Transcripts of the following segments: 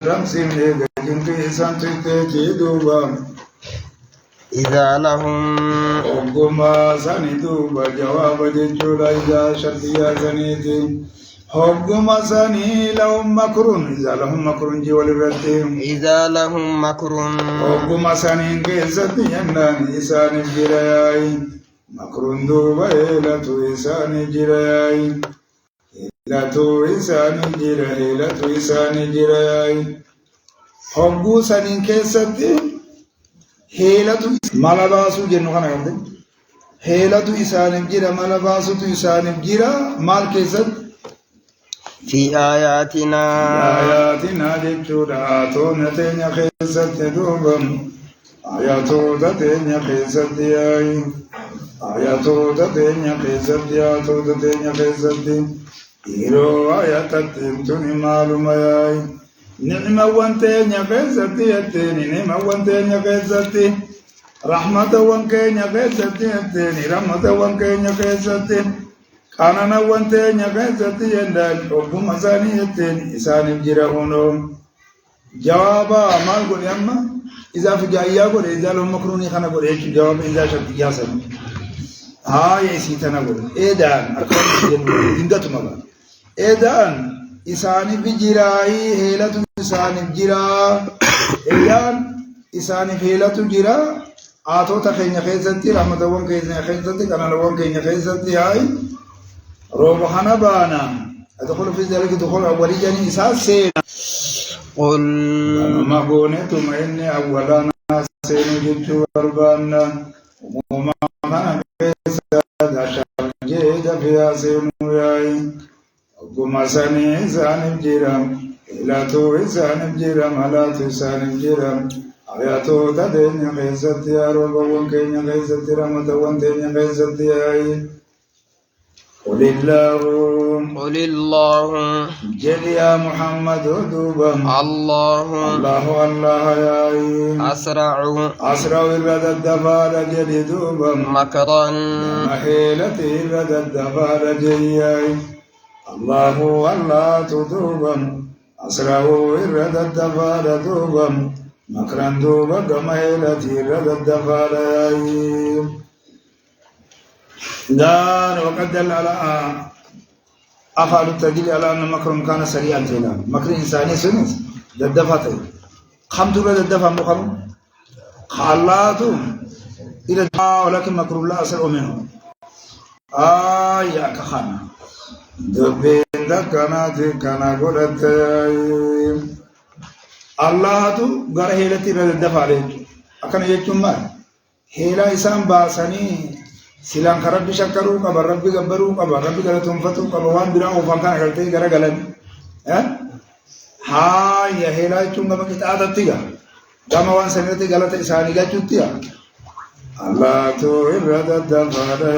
رمسين جنكي سانتي دوبا إذا لهم حكما سندوبا جواب جولا إذا شرطيا سنيتي حكما سني لهم مكرون إذا لهم مكرون جوال الرتيم إذا لهم مكرون حكما سني كيستي ينان إسان الجراي مكرون دوبا إلى إسان الجراي Hilatu isani jirai hoggu sanin keessatti hilatu malabasu jennu kana gamte hilatu isaanif jira malabasutu isaanif jira mal keessatti fi ayatina jechuudha atoona teenya keessatti duubam ayatoota teenya keessatti ayatoota teenya keessatti Hiro ayatatin tuni maluma yai Nima wantenya kesati yatini Nima wantenya kesati Rahmata wankenya kesati yatini Rahmata wankenya kesati Kanana wantenya kesati yandani Obuma sani yatini Isani jira uno Jawaba amal guli amma Iza fijaiya guli Iza lom makruni khana guli Echu jawab iza shakti jasani Haa isi tana guli Edan Arkani Ingatu maga Edan isani bijirai helatu isani jira edan isani helatu jira atota kenya keessatti rahmatawan kenya keessatti kanalawan kenya keessatti hay robo hanabana adkhulu fi dhalika dukhul awwaliyan isasena qul ma gonetum inni awwalana senu jitu arbana umma kana keessatti jeda biya senu yai Guma sani sanif jiram, ilatu sanif jiram, halatu sanif jiram. Ayatu tadenya kaisati aroba wankenya kaisati ramata wantenya kaisati ay. Qulillahu Jali ya Muhammad udubam Allah ya Asra'u irrada dafara jali dubam Makran Mahilati irrada dafara jayay Allah tudubam asrahu irrada dafara dubam makran duba gamailati irrada dafara dan waqad ala afalu tadil ala anna makrum kana sari'an tila makr insani sunis dadafata khamtu dadafa mukhram khallatu ila walakin makru la asal minhu ya khana Dubinda kana godhatay Allahatu gara helati radafare akana jechumma hela isan basani silan karabbi shakkaru qaba rabbi gabbaru qaba rabbi galatumfatu qaba wan bira ofan kana galte gara galan ha ya hela chunga makitaatatiga gama wan sanati galata isani gachutiya Allahatu radafare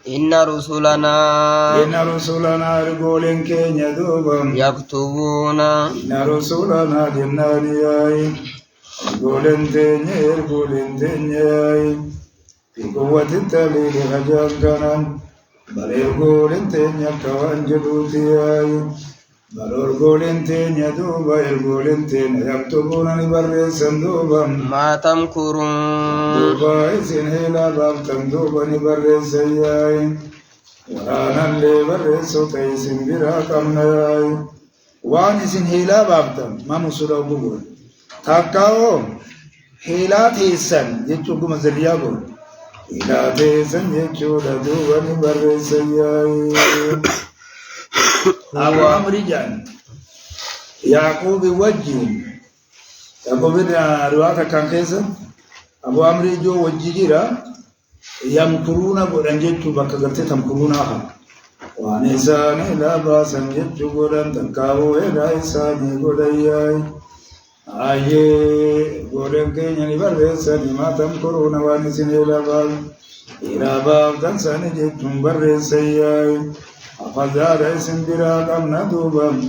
Inna rusulana rigolen kenya dubam yaktubuna Inna rusulana jannaniyai rigolen tenyai Ikuwati talili hajankanan Balirgolen tenya kawan jadutiyai Balirgolen tenya duba irgolen tenya yaktubuna ni barresan dubam Matam kurun Duba isin hila babtam duba ni barresayai Waranan le barreso kaisin birakamnayai Wan isin hila babtam mamusura bubur Takao hila tesan jechuguma zaliyago Hila tesan jechuda duba ni barresayai Abu Amrijan Yaqubi wajji Yaqubi na riwata kankesa Abu Amri jo wajji jira yamkuruna godan jettu baka garte tamkuruna ha wa ne sane la basan jettu godan tankawo eda isani godayai aye godan kenya ni barresa ni matam kuruna wa ne sine la ba ira ba dan sane jettu barresayai afadara isin bira kamna dubam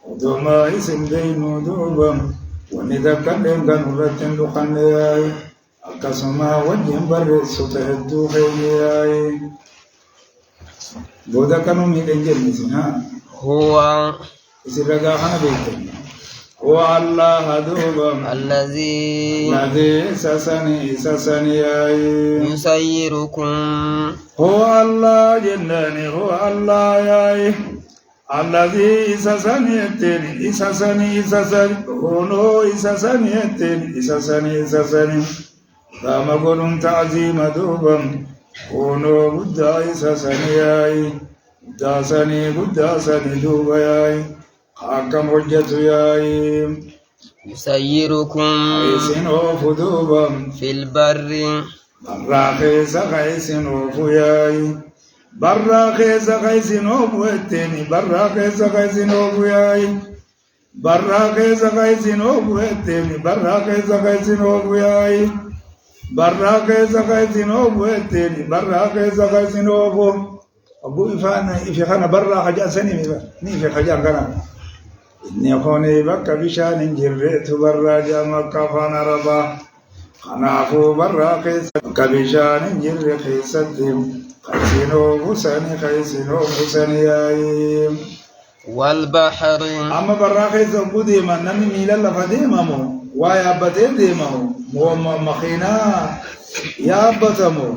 uduma isin deinu dubam wani dakkan kan uratin dukhanayai akasuma wajin barresu tahaddu khayyai boda kanu mi denjel nisina huwa isiraga khana beitan هو الله دوبا الذي سسني يسيركم هو الله جناني هو الله ياي الذي سسني فما قلن تعظيم دوبا ونو بدا سسني قداسني دوبا ياي حكم حجة ياي يسيركم يسنو فدوبا في البر براخيز غيسنو فياي براخيز غيسنو بوتني براخيز غيسنو فياي براخيز غيسنو بوتني براخيز غيسنو فياي براخيز غيسنو بوتني براخيز غيسنو فو أبو إفانا إفخانا برا حاجة سني مي في حاجة كنا إني خوني بك بشان جريت برا جامك فانا ربا خنافو برا قيس كبشان جر خيستهم خيسينو بسني يايم والبحر أما برا قيس بودي من نمي ميلا لفديما مو ويا بدي ديما مو مخينا يا بتمو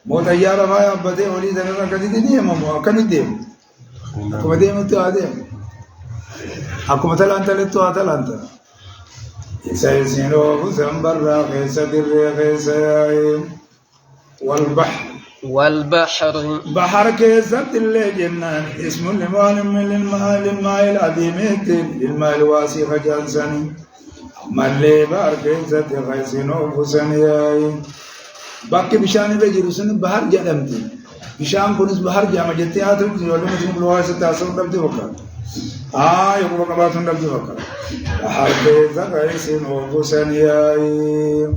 مو تيارة ما يا بدي ولي دنا كدي ديما مو كم ديم كم ديم تو أديم أكو مثلا أنت لتو أنت يسيرو بسمبر قيس يايم والبحر بحر كيسة اللي جنان اسم المال من الماء العظيم الماء الواسع جانسني مالي بحر كيسة غيسنو فسنياي باقي بشان بجرسن بحر جدمتي بشان كنس بحر جام جتي هاتو جولو مسلم لوها ستاسو دبدي وكا يقول كباتون دبدي وكا بحر كيسة غيسنو فسنياي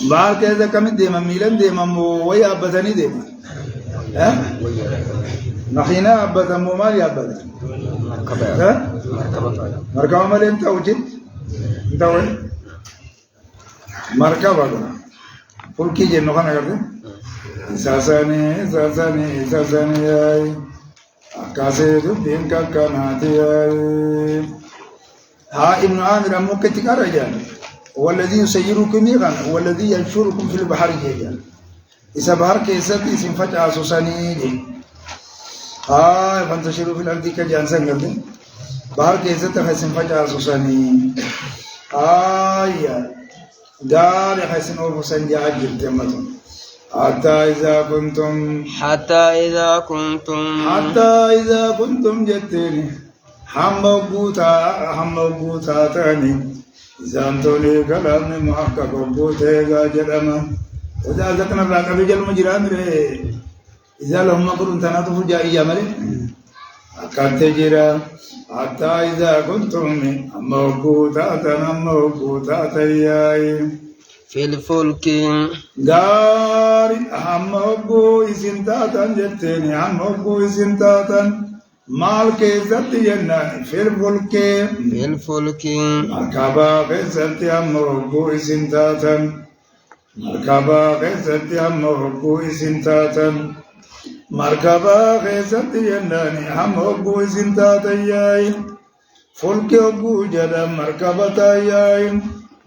بار كذا كم ديما ميلان ديما مو ويا أبتني ديما نحينا أبتا مو مالي أبتا مركبة مالي أنت وجد أنت وين مركبة كل كي جنو خنا كرده ساساني أي أكاسي دبين كاكاناتي أي ها ابن عامر أموك تكار رجال هو الذي يسيركم ميغان هو الذي ينشركم في البحر جيجان إذا بحر كيسات اسم فجأة سوساني دي فانتشروا في الأرض كجانسان قردين بحر كيسات اسم فجأة سوساني دار حسن وفسن جاجل تمتون حتى إذا كنتم جتيني حمّوبوتا تاني زانتولي كلام محقق وبوتيغا جرما وإذا ذكرنا الرقب بجل مجران إذا لهم مقرون تناطف جائية ملي أكاد تجرى حتى إذا كنتم موقوتا تياي في الفلك دار حمّوبو إسنتاتا جتيني حمّوبو إسنتاتا مال كيزت ينان في الفلك مركبا كيزت يمرقو إسنتاتا مركبا كيزت ينان حمّوبو إسنتاتا ياي فلك أبو جدا مركبتا ياي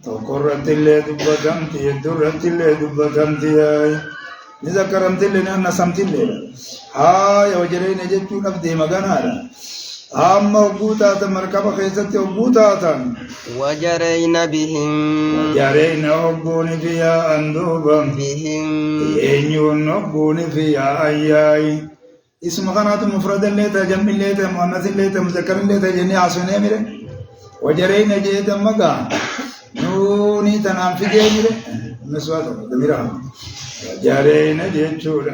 تقرت اللي دبتمتي درت اللي دبتمتي ياي نذكرمت اللي نحن سمت اللي وجرين جتو نفدي مغانا أما وقوتاتا مركبة خيزتي وقوتاتا وجرين بهم وقوني فيها أندوبا ينيون وقوني فيها أياي اسم غنات مفرد الليتا جمع الليتا مؤنث الليتا مذكر الليتا جني عصوني مره وجرين جيتا مغا نوني تنام في جيمره مسواتا دميرها جارين جيتشول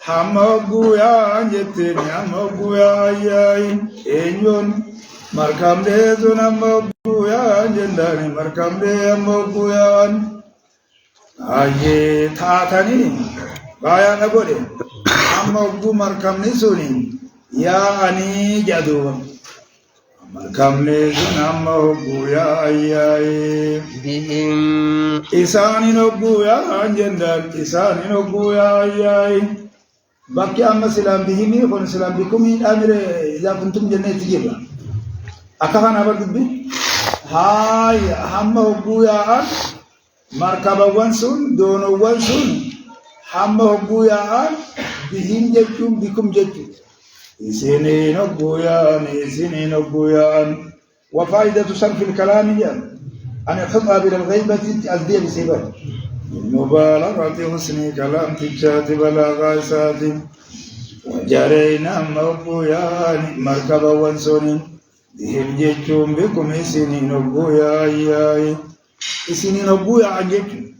حمّوبويان جتني حمّوبويان ياي إنيون مركم ديزون حمّوبويان جنداني مركم دي حمّوبويان تاتني بايا نقولي حمّوبو مركم نسوني يا أني جدو مركم نسون حمّوبويان ياي بهم إساني نبويان جندان إساني نبويان ياي بقي أما سلام بهمي خون سلام بكم أمر إذا كنتم جنة تجيبا أكفنا بردبي هاي هم هبويا مركب وانسون دون وانسون هم هبويا بهم جتوم بكم جتوم سنين هبويا وفائدة صرف الكلام أن الخطأ بالغيبة أزدي بسبب المبالغة حسن كلام تجات بلاغات وجرينا مبويا مركب وانسون بهم جتوم بكم سنين هبويا سنين هبويا عن جتوم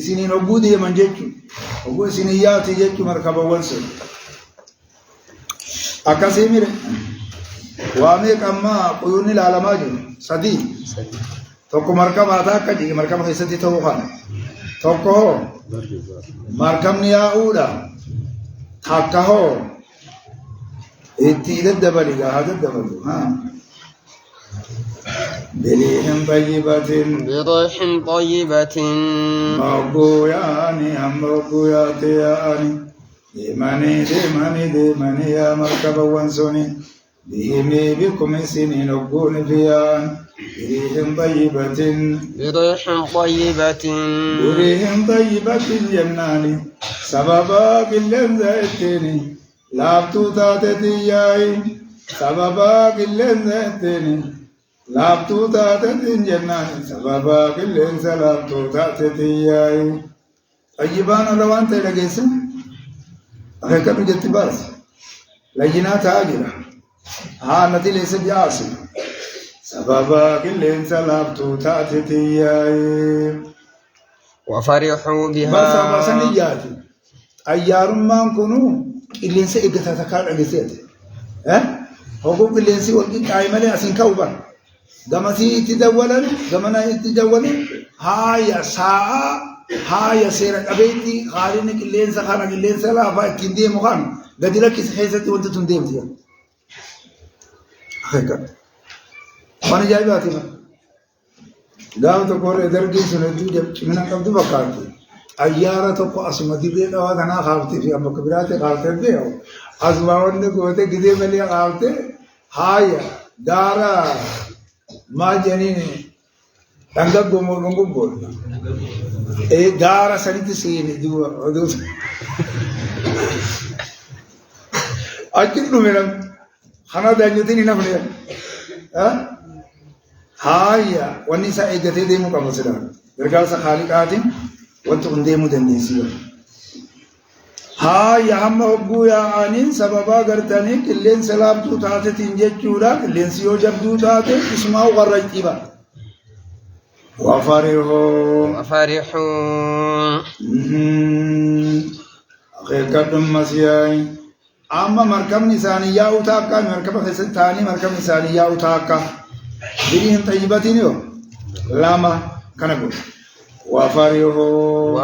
سنين هبودي من جتوم هبو سنياتي جتوم مركب وانسون أكاسيمير واميك أما قيوني العالماجو سدي توكو مركب هذا كذي مركب خيستي توقان توكو مركب نياؤولا تاكهو إتيد الدبلي هذا الدبلي ها بريح طيبة مبوياني هم مبوياتياني ديماني يا مركب وانسوني بهمي بكم سنين نقول فيان بريح طيبة جناني سببا كلن زيتني لابتو تاتتياي سببا كلن زيتني لابتو تاتتين جناني سببا كلن سلابتو تاتتياي طيبان لوان تلقيسن أخيكم جتباس لجنات آجرة نتي ليس بياسي سببا كل سلابتو تاتتياي وفرحوا بها بس نياتي أيارم كنو اللي نسي إجتاتكار أجسيت حقوق اللي نسي وقت عيملي أسين كوبا دمسي تدولا هاي ساعة هاي سيرك أبيتي خارينك اللين سخانك اللين سلا فاكين دي مخان قد لك سحيزتي وانت تنديم دي حقا وانا جاي باتي ما قام تقول درجي سنتو جب من قبض بقاتي أيارة تقو أسمى دي لو أنا خافتي في أبو كبيراتي خافتي ديو أسمعون قوتي كذي ملي خافتي هاي دارا ما جنيني تنقب قمول دارا سنتي سيني دو أكيد نمرم خنا دانيوتي نفني هاي والنساء إجتهاد ديمو كمسلم رجال سخالقاتين وانتم ديمو دنيسيو هاي هم أبويا عنين سببا قرتني كلين سلام تو تاتي تنجت جورا كلين سيو جبدو تاتي اسمعوا غرجتيبا وفرحوا أخير كدم مسياي أما مركب نساني يا أوتاكا مركب خسن ثاني مركب نساني يا أوتاكا بريهم طيبتين يو لاما كنقول وفرحوا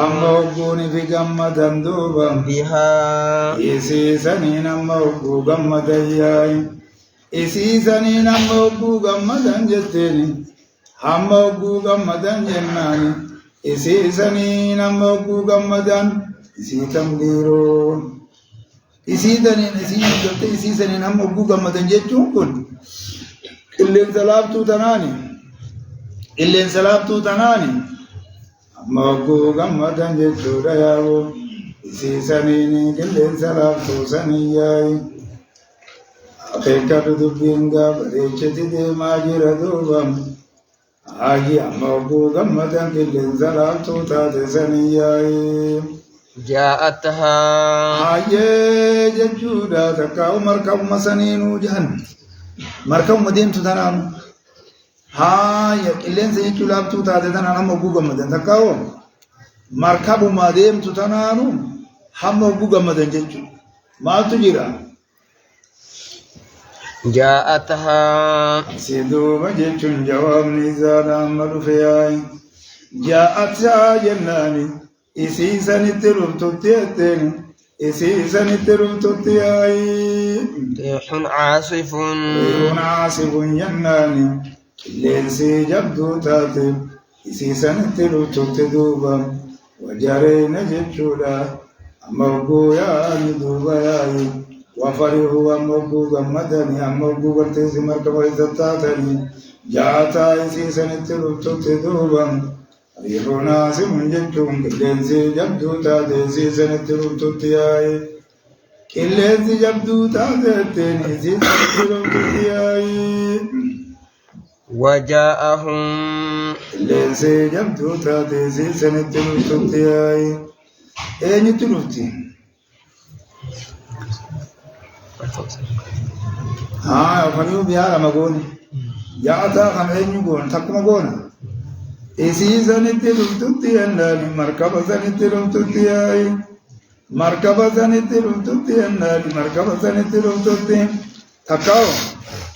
أما وقوني في قمة دوبا بها إسي سنين أما وقو قمة ياي إسي سنين أما وقو قمة جتيني أما وقو قمة جناني إسي سنين أما وقو قمة إسي تمديرون إسي سنين أما وقو قمة جتون كن اللي انسلابتو تناني أما وقو قمة جتون ياو إسي سنين اللي انسلابتو سنياي أخيكا دبين قابريشتي دي ماجر دوبام هاي أما وقو قمة اللي انسلابتو تاتي سنياي جاءتها هاي ججودا تكاو مركب مسنينو جهن مركب مدينتو تنانو هاي اللين سيجو لابتو تاتي تنانو هم وقو قمة تكاو مركب مدينتو تنانو هم وقو قمة ججو مالتو جيرا جاءتها سيدوبا جيتشون جواب نزال عمل فياي جاءتها جناني إسيسا نترم تتيتين إسيسا نترم تتياي ريح عاصف جناني لينسي جبدو تاتي إسيسا نترم تتدوبا وجرينا جيتشولا أمرقو يا ندوبا ياي وفرحوا وموقوا غمدني أموقوا قرتيسي مركبا إزتاتني جاءتا إسي سنتلوتو تدوبا ريحو ناسم جتشون كلنسي جبدو تاديسي سنتلوتو تياي كلنسي جبدو تاديتني سنتلوتو تياي وجاءهم كلنسي جبدو تاديسي سنتلوتو تياي أين تلوتي فنيو بيها مقول جاءتا خمسين يقول تقوم قونا إسي سنتلم تتي أنني مركبة سنتلم تتي أي مركبة سنتلم تتي أنني مركبة سنتلم تتي تكاو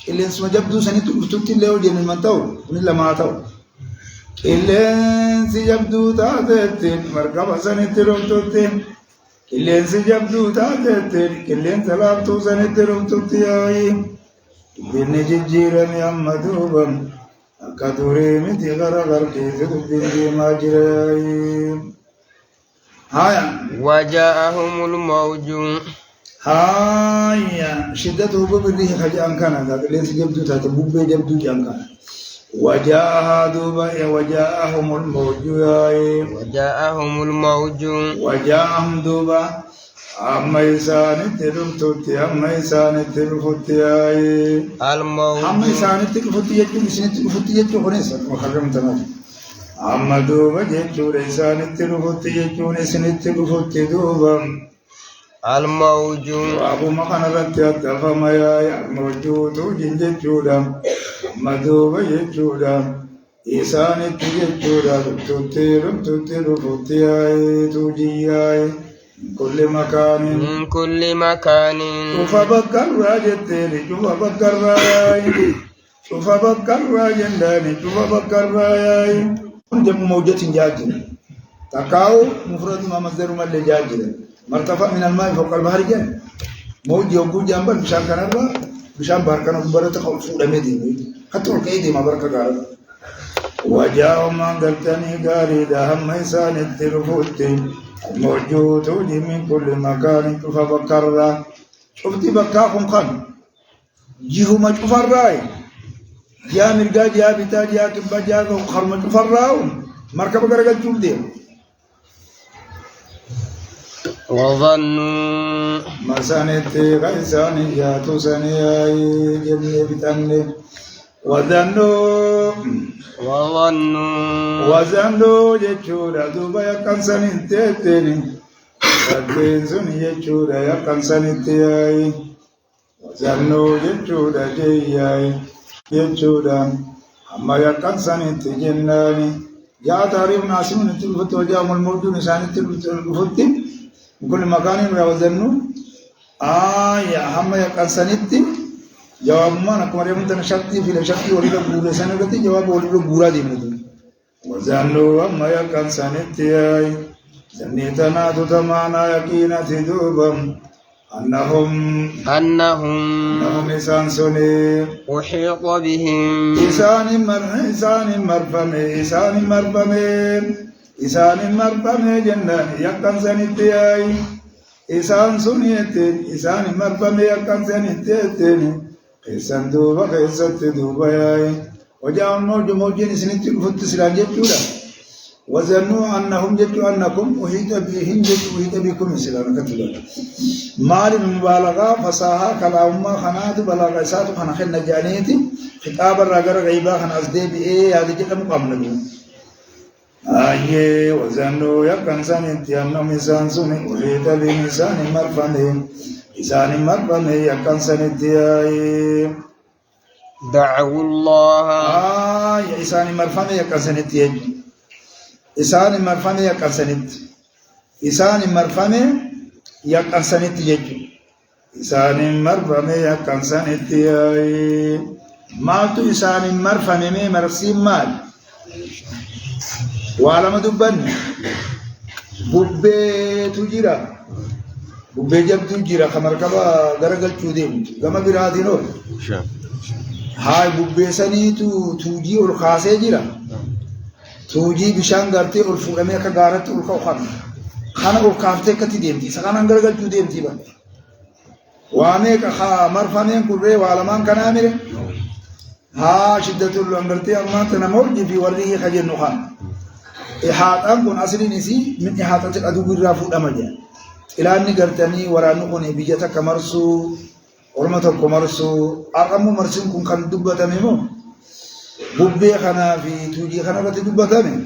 اللي اسمه جبدو سنتلم تتي اللي هو جن المنتو من ما تاو اللي سجبدو تاتي مركبة سنتلم تتي اللي سجبدو تاتي اللي سلابتو سنتلم تتي أي بني جيراني أمدوبا كدوري متي غرغر كيف تبدي ما جراي هايا وجاءهم الموج هايا شدته ببريه خجان كان ذاك ليس جبدو تاتبوب جبدو جان كان وجاءهم الموج وجاءهم الموج وجاءهم دوبا أما إنسان تلفتي أما إنسان تلفتي الموج أما إنسان تلفتي يجوا إنسان تلفتي يجوا خنيس مخرم تمام أما دوبا يجوا إنسان تلفتي يجوا إنسان تلفتي دوبا الموج أبو مكان رتيا تفهم يا موجود جنجة جودا أما دوبا يجوا إنسان تيجوا تلفتي توجي كل مكان من كل مكان شوف بكر راجتني شوف بكر راي شوف بكر راجندني شوف بكر راي جم موجة جاجل تكاو مفرد ما مصدر ما اللي جاجل مرتفع من الماء فوق البحر جن موج يوم جنبا بشان كنبا بشان باركنا ببرة خلص دمدي حتى الكيد ما بركة قال وجاء ما قلتني قاري ده هم إنسان التلفوتي موجود من كل مكان فبكر شفتي بكاكم خان جيهو ما تفرّاي يا مرجع يا بيتا يا كبا يا خرم تفرّاو مركب غرغل جولدي وظنوا مسانت غيسان يا توسني جنة بتاني وظنوا جچورا دوبا يكن سنتيتني فدينزن جچورا يكن سنتياي وظنوا جچورا جياي جچورا اما يكن سنتي جناني يا تعرف ناس من تلفت وجام الموجود سنتي تلفت كل مكان وظنوا يا هم يكن سنتي جواب ما نكمل يوم تنشأتي في الشتي وليد بورا سنة جواب وليد بورا دينه وزنوا ما يكن سنتي سنتنا تتمانا يكينا تدوبم أنهم إنسان سني أحيط بهم إنسان مرفمي جنان يكن سنتي إنسان سنيتين إنسان مرفمي يكن سنتي إنسان دوبا كيسات دوبا ياي وجاءوا موجين سنتي الفت سلان جتولا وظنوا أنهم جتوا أنكم أحيط بهم أحيط بكم سلان كتولا مال المبالغة فصاحة كلام ما خنات بلاغة سات خنا خن جانيتي خطاب الرجال غيبا خنا أصدق بإيه هذا جت مقابلة وظنوا يكن سنتي أنهم إنسان سني أحيط بإنسان مرفمهم إنسان مرفمه يكن سنتي دعوا الله يا إنسان مرفمه يكن سنتي إنسان مرفمه يكن سنتي إنسان مرفمه يكن سنتي إنسان مرفمه يكن سنتي ما تو إنسان مرفمه مي مرسيم مال وعلى دبن بوبي تجيرا بوبي جبتو جيرا خمر كبا غرغل چوديم غما برادينو هاي بوبي سني توجي اور خاصه جيرا توجي بشان غرتي اور فوغمه کا غارت اور خو خان اور کافته کتي ديمتي سكان غرغل چوديم تي با واميك خا مرفنين كبري وعلمان كنامر ها شدة الأمرتي أما تنموج في وريه خجل نخان إحاطة كن أصلي نسي من إحاطة الأدو الرافو الأمجا إلى أني قرتني ورانقني بيجتك مرسو ورمتك مرسو أرمو مرسين كن كان دبتا ميمو ببي خنا في توجي خنا دبتا ميمو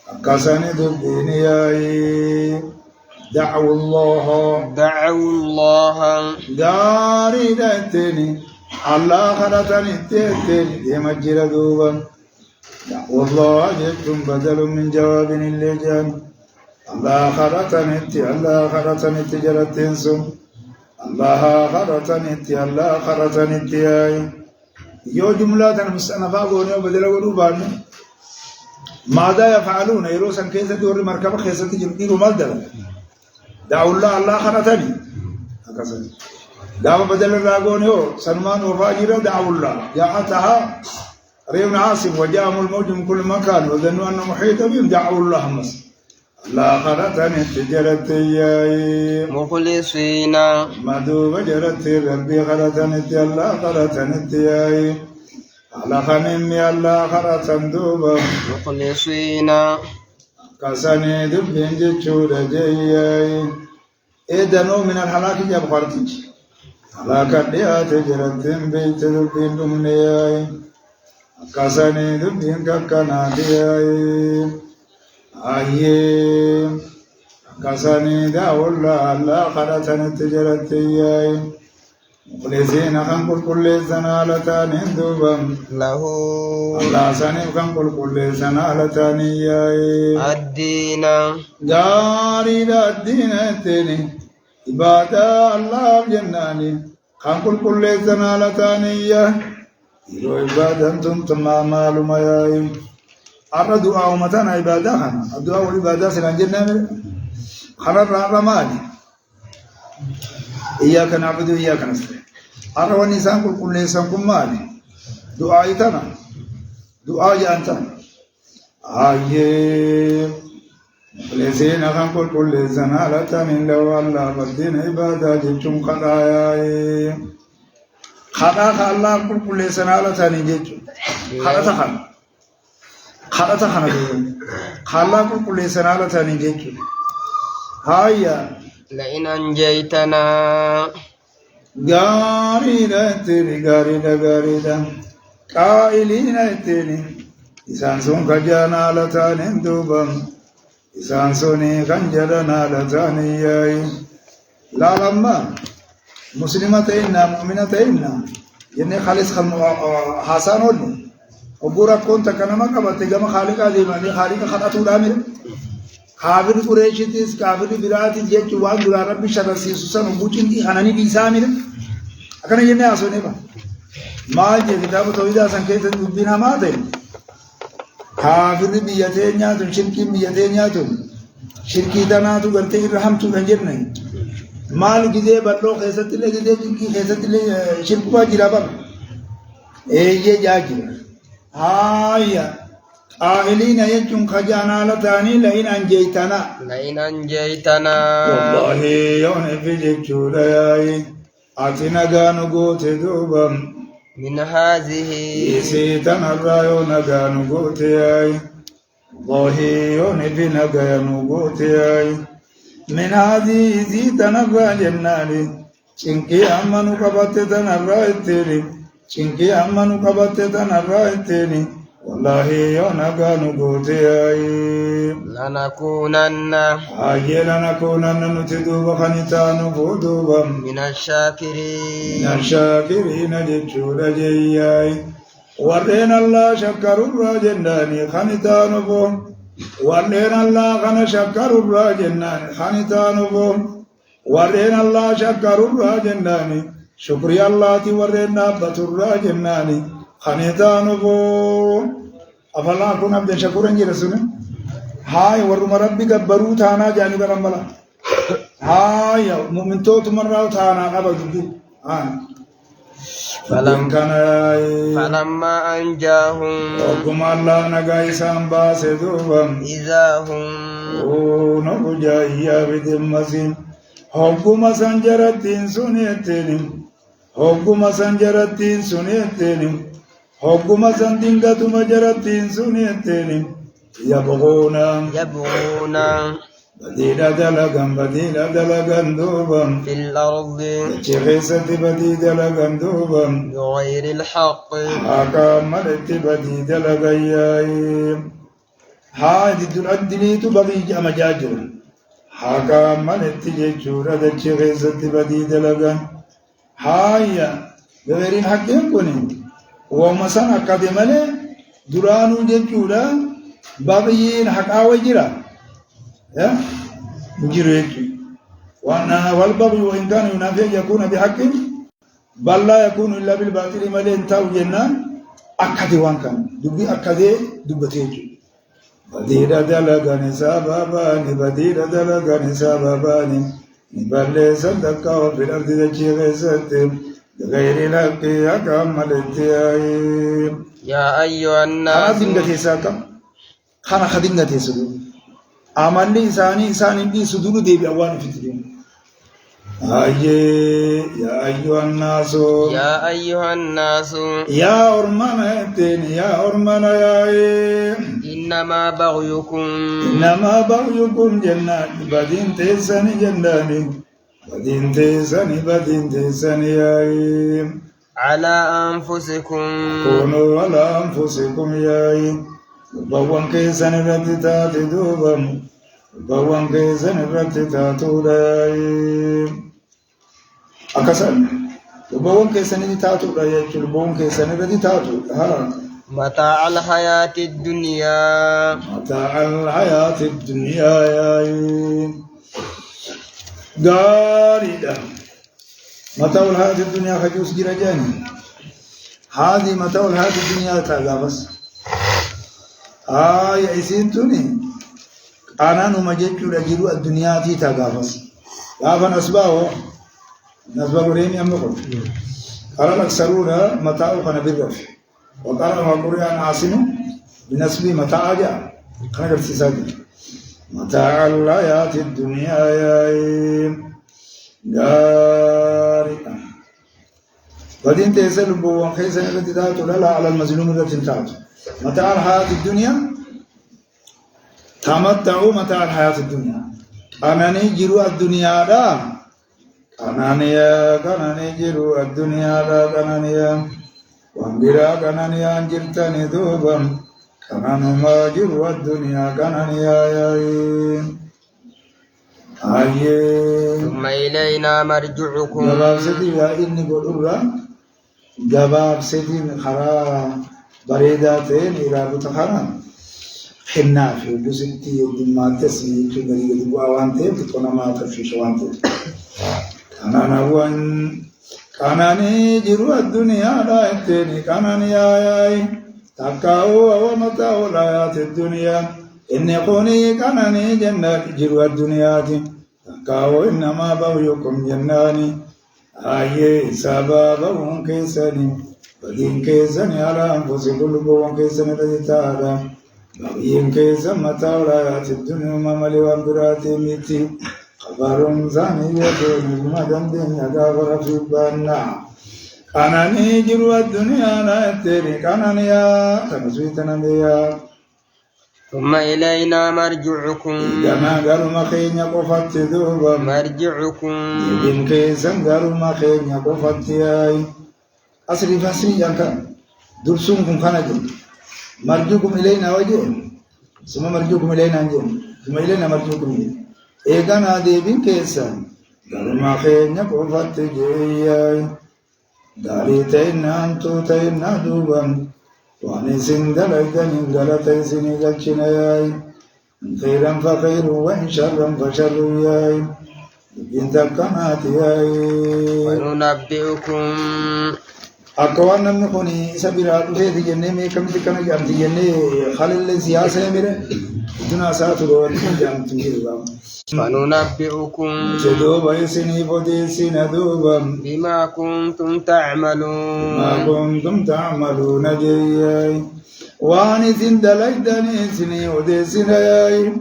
أكاساني دبيني ياي دعوا الله داري داتني الله خلتني تتني يمجر دوبا دعوا الله جدتم بدل من جواب اللجان الله خلتني تجرتين سم الله خلتني تياي يو جملة مستنفا قوني وبدل ودوبان ماذا يفعلون يروسن كيسة دور مركبة كيسة تجربين ومالدل دعوا الله خلتني أكاساني دعوا بدل الراغوني سلمان وفاجر دعوا الله جاءتها ريم عاصم وجاءهم الموج من كل مكان وظنوا أنه محيط بهم دعوا الله مس الله خلتني تجرت ياي مخلصين مدوب جرت ربي خلتني الله خلتني ياي على خنمي الله خلتن دوبا مخلصين كساني دبين جتشود جياي إدنو من الحلاك جاب خرطيج حلاك ديات جرتين بيت دبين دمنياي كساني دبين ككنا دياي آيه كساني دعوا الله خلتني تجرتياي مخلصين خنقل كل سنالتان دوبا له الله سنيف خنقل كل سنالتان ياي الدين جاري الدين التاني عبادة الله جناني خنقل كل سنالتان ياي يلو عبادة تمام معلوم ياي أرى دعاء متان عبادة خنا الدعاء والعبادة سلان جنان خرر رمادي إياك نعبد وإياك نستعين أرى ونسان كل لسان كمالي دعائتنا دعاء أنتنا آيه لسين خان كل لسان على تمن لو الله بدين عبادة جتم خدايا خدا الله كل لسان على تاني جتم خدا خنا خلا كل لسان على تاني جتم هايا لئن أنجيتنا غاريدا قائلين اتني إسان سون كجانا لتانين دوبم إسان سوني كنجرنا لتاني ياي لا لما مسلمتين مؤمنتين يعني خالص حسن ولي وبورا كنت كنما كبت جمع خالق ديماني خالق خطأت دامر كافر قريشتيس كافر برات جيت وان دور رب شرسي سوسن وبوچين دي خناني دي سامر اكن ينه اسوني با ما جي كتاب توحيد سنكيت دبينا ما ده كافر بيتينيا تو شركي بيتينيا تو شركي دنا تو غرتي رحم تو نجر نہیں مال گدے بلو خیست لے گدے کی خیست لے شرک با جرابا اے یہ جاگی آیا آهلين يجون خجانا لتاني لئن أنجيتنا والله يون في جيتشولاي أتنا غانو غوت دوبا من هذه سيتنا الرايو نغانو غوتياي والله يون في نغانو غوتياي من هذه سيتنا الراجنالي چنكي أمانو قبتتنا الرايتيري چنكي أمانو قبتتنا الرايتيري والله يونغانو غوتياي لنكونن نتدوب خنتانو بودوبا من الشاكرين جتشود جياي ورين الله شكر الراجناني خنتانو بو ورين الله خن شكر الراجناني خنتانو بو ورين الله شكر الراجناني شكري الله تي ورين نابت الراجناني خنيتانو بو أفلا أكون عبد شكورا جرسونا هاي ورم ربي قبرو تانا جانب رمبلا هاي مؤمن توت مرة تانا قبل جدو فلما أنجاهم وكم الله نجاي سامبا سدوبا إذا هم نبجايا بدمسين hogguma sanjarattiin sunettiin hogguma sanjarattiin sunettiin hogguma sandingatuma jarattiin sunettiin yabghuna بديل دلقن دوبا في الأرض جغيسة بديل دلقن دوبا بغير الحق حكام ملت بديل دلقياي هاي الدليت بغي مجاجر حكام ملت ججورة جغيسة بديل دلقن هاي بغير الحق يكوني ومسان أقدم له درانو ججورة بغيين حقا وجرا جريك وأنها والبغي وإن كان ينافي يكون بحق بل لا يكون إلا بالباطل ملين تاو جنان أكدي وان كان دبي أكدي دبتيج بديل دلقاني ساباباني بديل دلقاني ساباباني نبالي صدقا وفي الأرض دجي غيستم غير الحق أكمل التيايم يا أيها الناس خنا دنگتي ساكا خنا خدنگتي سدو عملي إنسان دي سدو دي بأوان فترين يا أيها الناس يا أرمانا يا أرمانا يا إنما بغيكم جنان بدين تيساني جناني بدين تيساني يا على أنفسكم كونوا على أنفسكم يا بوان كيسان رتي تاتي دوبم بوان كيسان رتي تاتو داي أكسر بوان كيسان رتي تاتو داي بوان كيسان رتي تاتو متاع الحياة الدنيا يا داريدا متاع الحياة الدنيا خجوس جرجاني هذه متاع الحياة الدنيا تاغا بس يعيسين توني أنا نمجدو لجلو الدنيا تي تاغا بس غافا نسباه ريني أمكم قال لك سرورة متاع فنبرف وقال وقرآن عاصم بنسبه متاع جاء أنا قلت ساجد متاع الحياة الدنيا يا داري بعدين تسأل بوان خيسا التي تاتو لا على المظلوم التي تاتو متاع الحياة الدنيا تمتعوا متاع الحياة الدنيا أناني جروا الدنيا دا أناني جروا الدنيا دا أنانيا وانبرا أنانيا جرتني دوبا أنانو ما جروا الدنيا أنانيا ثم إلينا مرجعكم جباب سيدي وإني قلوا جباب سيدي خرا بريداتين إلى بتخران خناف يدوسنتي يدما تسي كبري يدبوا وانتي بتونا ما تفيش وانتي كاناني جروا الدنيا لا يتني كاناني ياي تكاو ومتاع الحياة الدنيا إن يكوني كاناني جنة جروا الدنيا تكاو إنما بغيكم جناني سبابهم كيساني بدين كيساني على أنفسكم بوان كيساني لذي بغيين كيسان متاع الحياة الدنيا ومملي وانبراتي ميتي خبر زاني يدون المدن دنيا غافر في البنا كاناني جروا الدنيا لا يتري كاناني تنسويتنا بيا ثم إلينا مرجعكم جنا غارو مخين يقفت دوبا مرجعكم يبين كيسان غارو مخين يقفت ياي أسري فاسري يانكا درسونكم خانجم مرجوكم إلينا وجه ثم مرجوكم إلينا نجم ثم إلينا مرجوكم إيغانا ديبين كيسان غارما خين يقفت جياي داري تينا أنتو تينا دوبان واني سندل إذن غلطي سني غلشناي خيرا فخير وإن شرا فشر ياي بنت كمات ياي وننبئكم أكوان نمخوني سبيرا تفيد جنة مي كم تكنا جامت جنة خلل سياسة ميرا دنا ساتو جامت ميرا فننبئكم جدو بيسني فديسنا دوبا بما كنتم تعملون جياي واني سندل إدني سني وديسنا ياي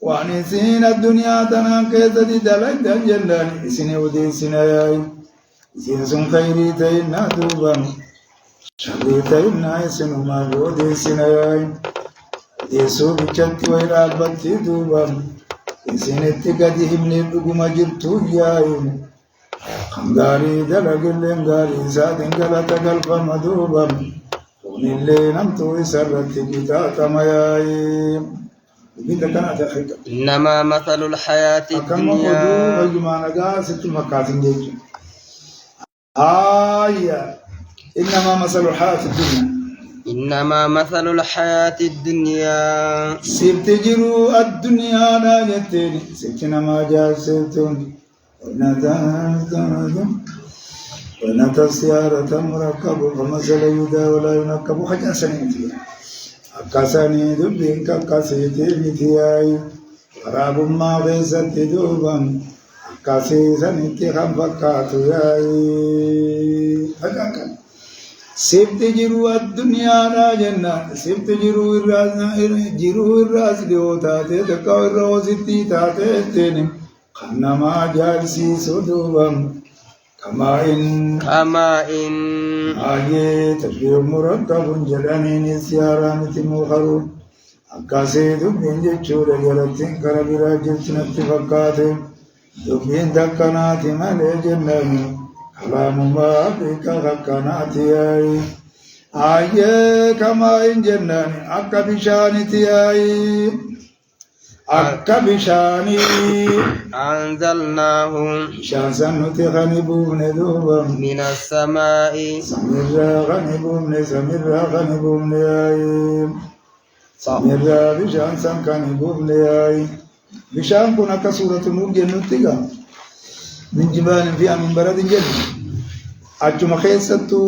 وانسين الدنيا تنان كيزتي دلت جنان سنة ودي سنة ياي سن خيري تينا دوبا شري تينا سنو ما ودي سنة ياي يسو بچت ويرا بطي دوبا سنة تقدي همني بقما جبتو ياي خمداري دلقلن غاري سادن غلط قلب مدوبا ونلي نمتو سرت كتاتا مياي إنما مثل الحياة الدنيا إنما مثل الحياة الدنيا إنما مثل الحياة الدنيا سبتجروا الدنيا لا يتني سبتنا ما جاء سبتون ونتا السيارة مركب فمثل يدا ولا ينكب حاجة سنتي أكاساني دبين كاسيتي بيتياي راب ما بيزت دوبان أكاسي سنتي خم فكاتو ياي أكاكا سبت جرو الدنيا لا جنة سبت جرو الراس ليوتاتي تكاو الروزتي تاتي تيني خنما جالسي سدوبان كما إن آيه تشبيه مركب جلانين سياران تموخرو أكاسي دبين جيشور جلتين كربرا جلتنا اتفقاتي دبين دكناتي مالي جناني كلام ما أبقى غكناتي آيه كما إن جناني أكا بشاني تياي أكا بشاني أنزلناه شانسان نتغنبون دوبا من السماء سميرا غنبون سميرا غنبون سميرا بشانسان غنبون بشان كنا كسورة نور جنوتيغا من جبال فيها من برد جنة أجمع خيستو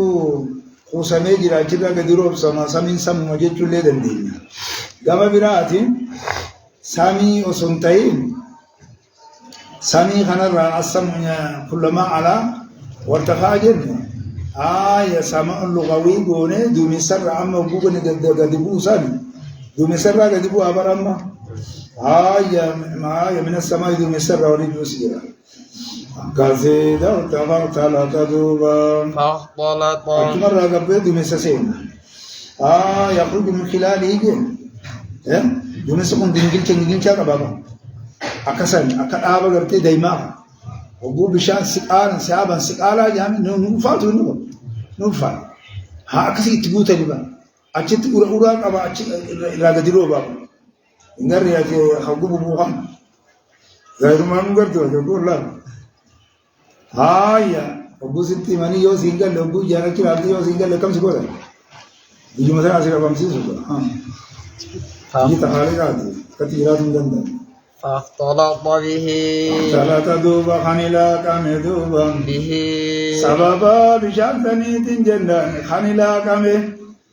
خسامي جرا جرا قدروب سما سمين سم مجيتو ليدن دينا قام براتي سامي وسنتين سامي خنرا السمع كلما على وارتفع جنة يا سماء اللغوي قوني دومي سر عما بوغني قدبو سامي دومي سر قدبو عبر عما يا من السماء دومي سر وريد سجرا كازيدا وارتفعت على تدوبا فاختلط أكمل رقبه دومي سسين يخرج من خلاله دومي سكون دنجل شاكا بابا أكسر أكاد أرتي دايما وبو بشان سقال سيابا سقالا يعني نوفاتو نوفات ها أكسي تبوت لبا أشيت أورا أبا أشيت لا قدروا بابا إنغير يا خبوب بوهم غير ما نقدر تقول لا هايا وبو ستي ماني يو سينجل لبو جانا كلا يو سينجل لكم سكولا يجي مثلا أسير أبام سيسوكا يجي تخالي كاتي كتيرات مدندن فاختلط به اختلط دوبا خنلا كم دوبا به سببا بشانتنيت جندان خنلا كم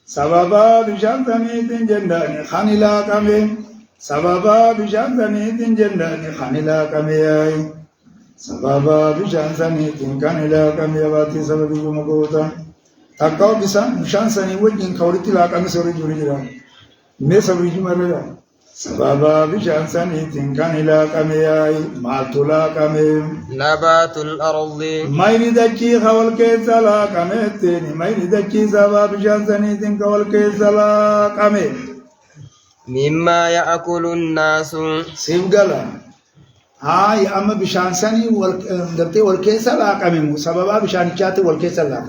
سببا بشانتنيت جندان خنلا كم سببا بشانتنيت جندان خنلا كم ياي سببا بشانتنيت خنلا كم يباتي سبب يومكوتا تكاو بشانتني وجين كورتي لا كم سوري جوري جرا مي سبب يومرا سببا بشانساني تنكن إلى كمياي ماتولا كمي نبات الأرض ما يردكي خوال كيسالا كميتيني ما يردكي سببا بشانساني تنكوال كيسالا كمي مما يأكل الناس سيبقلا هاي أما بشانساني والكيسالا كمي سببا بشانيكاتي والكيسالا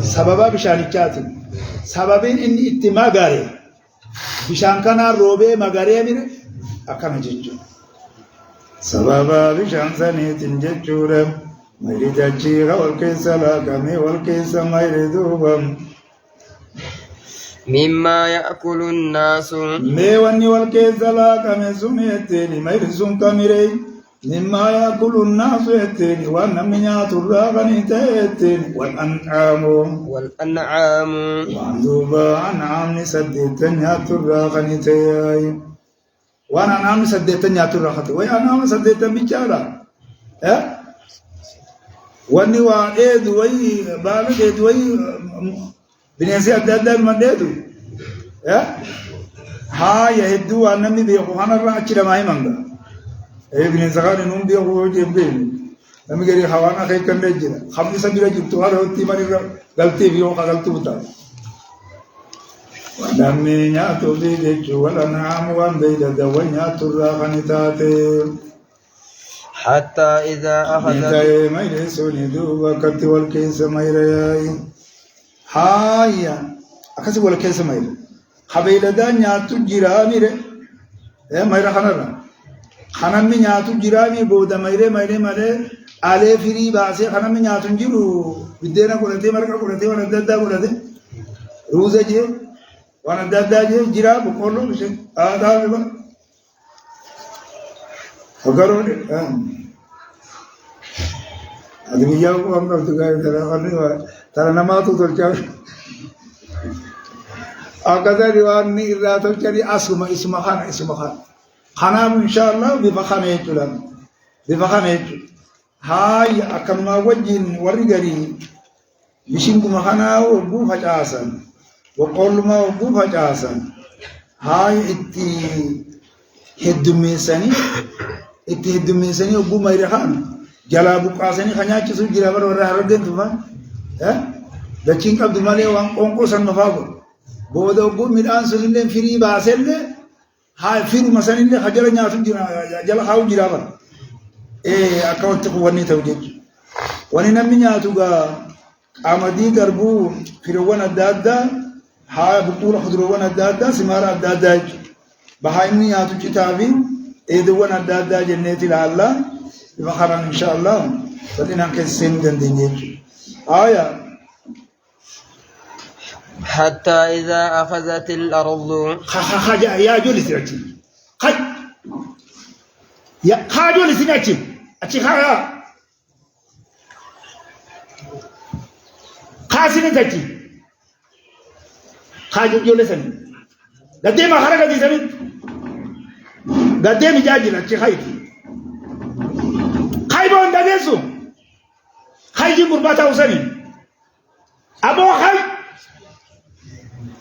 سببا بشانيكاتي سببين إني اتما غاري bishaan kana roobee magaree mire akkana jechuudha. Sababa bishaan saniitiin jechuudha. Mayri dachiira wal keessa laakamee wal keessa mayri duuba. مما يأكل الناس Mee wanni wal keessa laakame sun jetteeni mayri sun kamiree. مما يأكل الناس jetteeni waan namni nyaaturraa kan ta'e jetteeni والأنعام waan duuba an'aamni saddeettan nyaaturraa kan ta'e waan an'aamni saddeettan nyaaturraa kan ta'e way an'aamni saddeettan bichaadha wanni waa dheedu way baala dheedu way bineensi adda addaa ilma dheedu هاي هدو أنا مي بيخو أنا راح أشيل ما هي مانغا ابن زغار نوم بيخو جنبين لما جري خوانا خير كن رجلا خمسة سبيل جبتوا هذا هو ماري غلطي بيو غلطي بتا ودمي نياتو بيجو ولا نعم وان بيجا دوانيا ترى خنيتاتي حتى إذا أخذت ما يلسوني دو وقت والكيس ما يرياي هايا أكسي والكيس ما يري خبيل دا نياتو جرامي ري ما يرى خنرا خنمي نياتو جرامي بودا ما يري على فري باسي خنمي نياتو جرو بدينا قلتي مركا قلتي وانا دادا قلتي روزة جي وانا دادا جي جرام بقولو بشي آدھا ببا فكروا لي هذا بيجاو هم بتوعي ترى نماتو ترجع أكذا رواني راتو كذي اسمه خان خنا إن شاء الله بفخانة يجولان بفخانة هاي أكمل وجين ورجالي بيشينكو مخانا وبو فجأسان وقول ما وبو فجأسان هاي هدوميساني وبو مايرخان جلابو قاساني خنياچ سو جلابر ور هرگن تما دچين قبد مالي وان قونقو سن مفاغو بودو بو ميدان سولين فري باسل هاي فيرو مسانين له خجل نياتو جل خاو جلابر اكونت كو وني توجج وني نمي نياتو غا امدي غربو فيرونا دادا ها بطول خضرونا دادا سمارا دادا بهايني نياتو كتابي إذا دادا جنتي لله بخير إن شاء الله فلنا كسين دندنيج آية حتى إذا أخذت الأرض خا يا جولي سيرتي خا يا خا جولي سيرتي أشي خا سيرتي خا جولي سني لدي ما خرج دي سني قدام جاجل أشي خايتي خايبون دادسو خايجي قرباتا وسني أبو خاي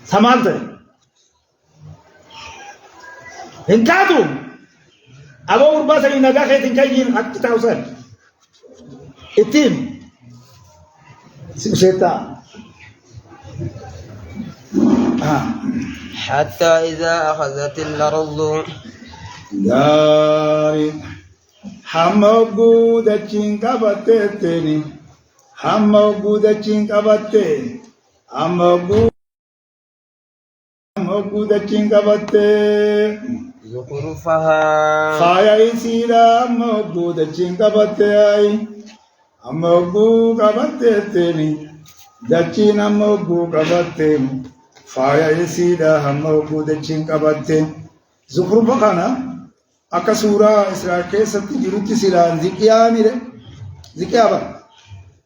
سمالت إنكادو أبو قرباتا ينقا خيتين كايجين حتى تاوسن التيم سيتا حتى إذا أخذت الأرض Dari hamagu dachin kabate teni hamagu dachin kabate hamagu dachin kabate زخرفها khaya isira hamagu dachin kabate ay hamagu kabate teni dachin hamagu kabate khaya isira hamagu dachin kabate زخرفها أكسورة إسرائيل ستجرت سلان زكيا ميره زكيا با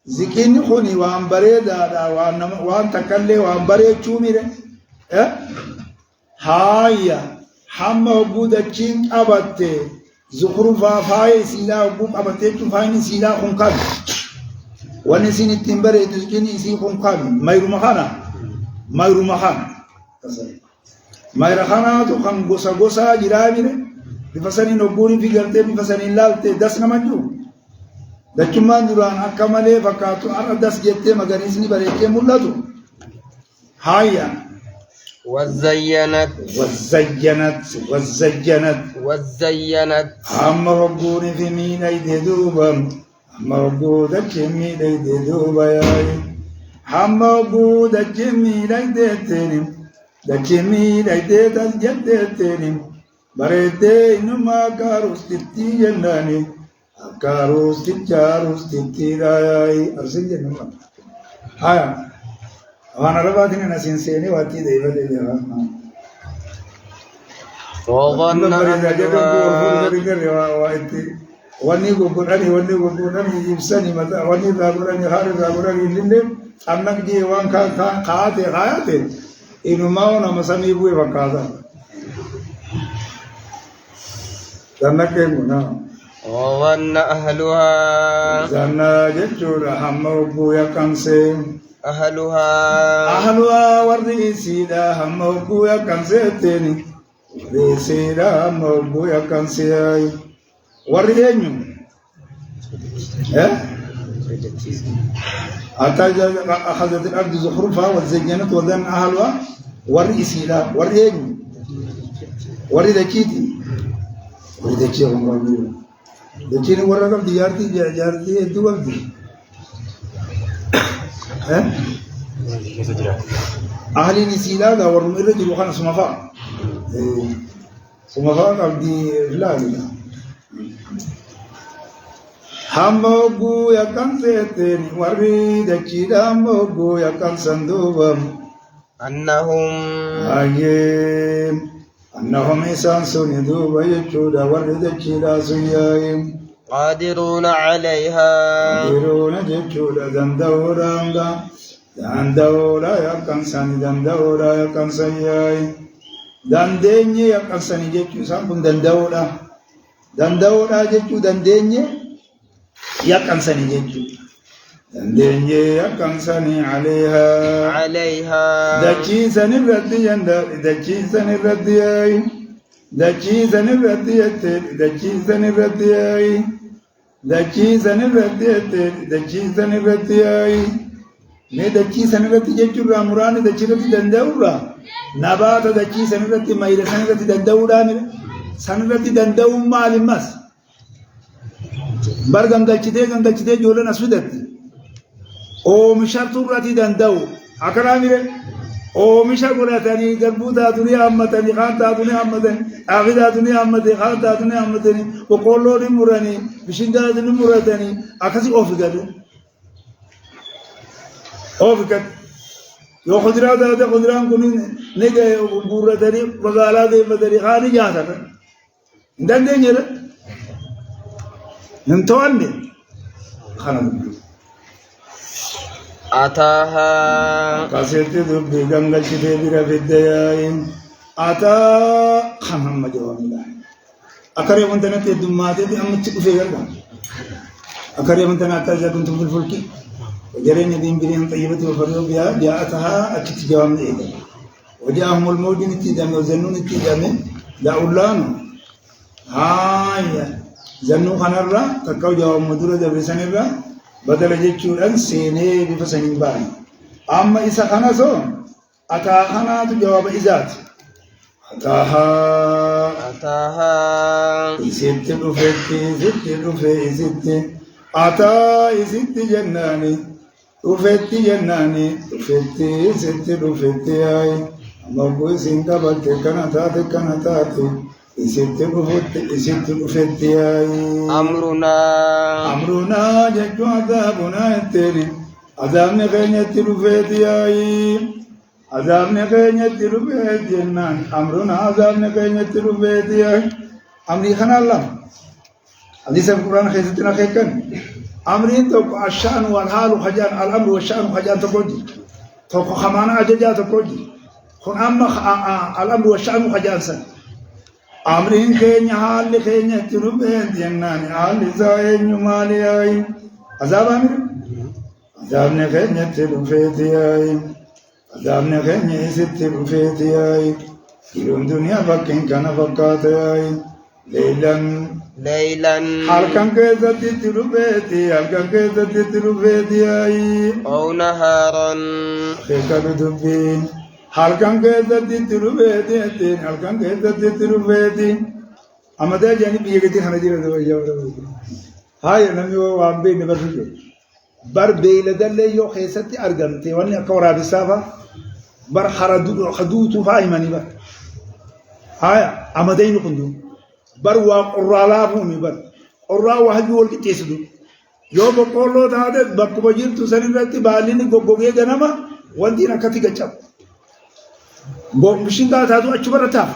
زكيني خوني وان بريد وان تكلي وان بريد شو ميره هايا هم وجود الشين أبته زخرفا فاي سيلا وجود أبته شو فاي سيلا خنقال ونسين التمبر يتزكيني سي خنقال ما يرمخانا ما يرخانا تو خن غوسا جراميره بفساني نقولي في قلتي بفساني لالتي دس نمجو دچمان دوران أكمله فكاتو أنا دس جتة مغريزني بريكة مولاتو هايا وزينت هم ربوني في مين أيدي دوبا هم ربودا كمي أيدي دوبا ياي هم ربودا كمي أيدي تنم دكمي أيدي تجدي تنم بريدي إنما كاروس تتي جناني كاروس تتي رايي أرسل جنوان هايا وانا رباطين نسين سيني واتي ديبا ديبا وظن واني غبراني يبساني متى واني غبراني غبراني لندم أنك جي وان خااتي إنو ماونا مسامي بوي وكاذا وظن أهلها زنا جتشورا همو بويا كمسين أهلها أهلها وردي سيدا همو بويا كمسين رسيلا موبويا كان سياي ورينيو حتى أخذت الأرض زخرفها وزينت وذن أهلها ورئيسيلا ورينيو وريدكيتي وريدكي هم دكيني ورقم ديارتي جارتي دوال دي أهلي نسيلا دا ورمير جلو خان سمفا سمفا قبدي لا همبو يكن سيتين وريدكي همبو يكن سندوبم أنهم إنسان سندوب يجودا وريدكي لا سيايم قادرون عليها قادرون ججودا دندورا يكن سن دندورا يكن سياي دندني يكن سن ججو سامبون دندورا ججو دندني يكن سن ججو دندني يكن سن عليها دجي سن الردي يندا دجي سن الردي دجي سن الردي دجي سن الردي دجي سن الردي دجي سن الردي ne dachii sanirratti jechuudha muraani dachirratti danda'uudha nabaata dachii sanirratti mayra sanirratti danda'uudhaan sanirratti danda'uun maalimmas bar gangalchitee ijoolleen as fidatti oomisha turratti danda'u akkanaa mire oomisha godhatanii garbuu taatanii hammatanii kaan taatanii hammatanii xaafii taatanii hammatanii kaan taatanii hammatanii boqqolloo ni muranii bishingaa ni muratanii akkasii oofi gadu أوفكت يو خضرات هذا خضران كونين نجا بورة تري بقالة ده بدري خاني جاهزة دندن جل نمتواني خانم أتاها كاسيت دب جنگل شدة بيرا فيدياين أتا خانم مجوان الله أكره من تنا تدمات دي أم تكفي يلا أكره من تنا تاجا كنتم في الفلكي جرين دين بريهم طيبة وفريوا بها جاءتها أكيد جوام إيدا وجاءهم الموج نتيجة وزنون نتيجة داولان هاي زنون خنرة تكاو جوام مدورة دبرسان الرا بدل جيتشور أن سيني بفسنين بان أما إسا خنسو أتا خنا جواب إزات أتاها إسيت رفت أتا إسيت جناني رفت جناني رفت أي أما بوي سينكا بات كنا تات إسيت رفت أي أمرنا جدو عذابنا التري عذابنا غنيت رفت أي عذابنا غنيت رفت جنان أمرنا عذابنا غنيت رفت أي أمري خنا الله حديث القرآن خيزتنا خيكن أمرين توك الشأن والحال خجان الأمر والشأن خجان تقولي توك خمانا أججا تقولي خن أما الأمر والشأن خجان سن أمرين خين حال خين تربين جنان حال زاين يمالي أي عذاب أمر عذابنا خين تربيتي أي عذابنا خين تربيتي أي يوم دنيا فكين كان فكات أي ليلا halkan keessatti tirufeeti ayi أو نهارا beekatu dubbiin halkan keessatti tirufeeti amadaa jaanii biyya gadi kana jira haaya namni waan beekne barsiise bar beeyladallee yoo keessatti argamte wanni akka waraabessaafa bar haduutu haa himanii bar haaya amadayni kundu bar waa qorraalaa fuuni bar qorraa waa hajji wal qixxeessitu yoo boqqolloo taate bakkuma jirtu sanirratti baallinni goggogee ganama wantiin akkatti gaccabu bishingaa taatu achumarra taaf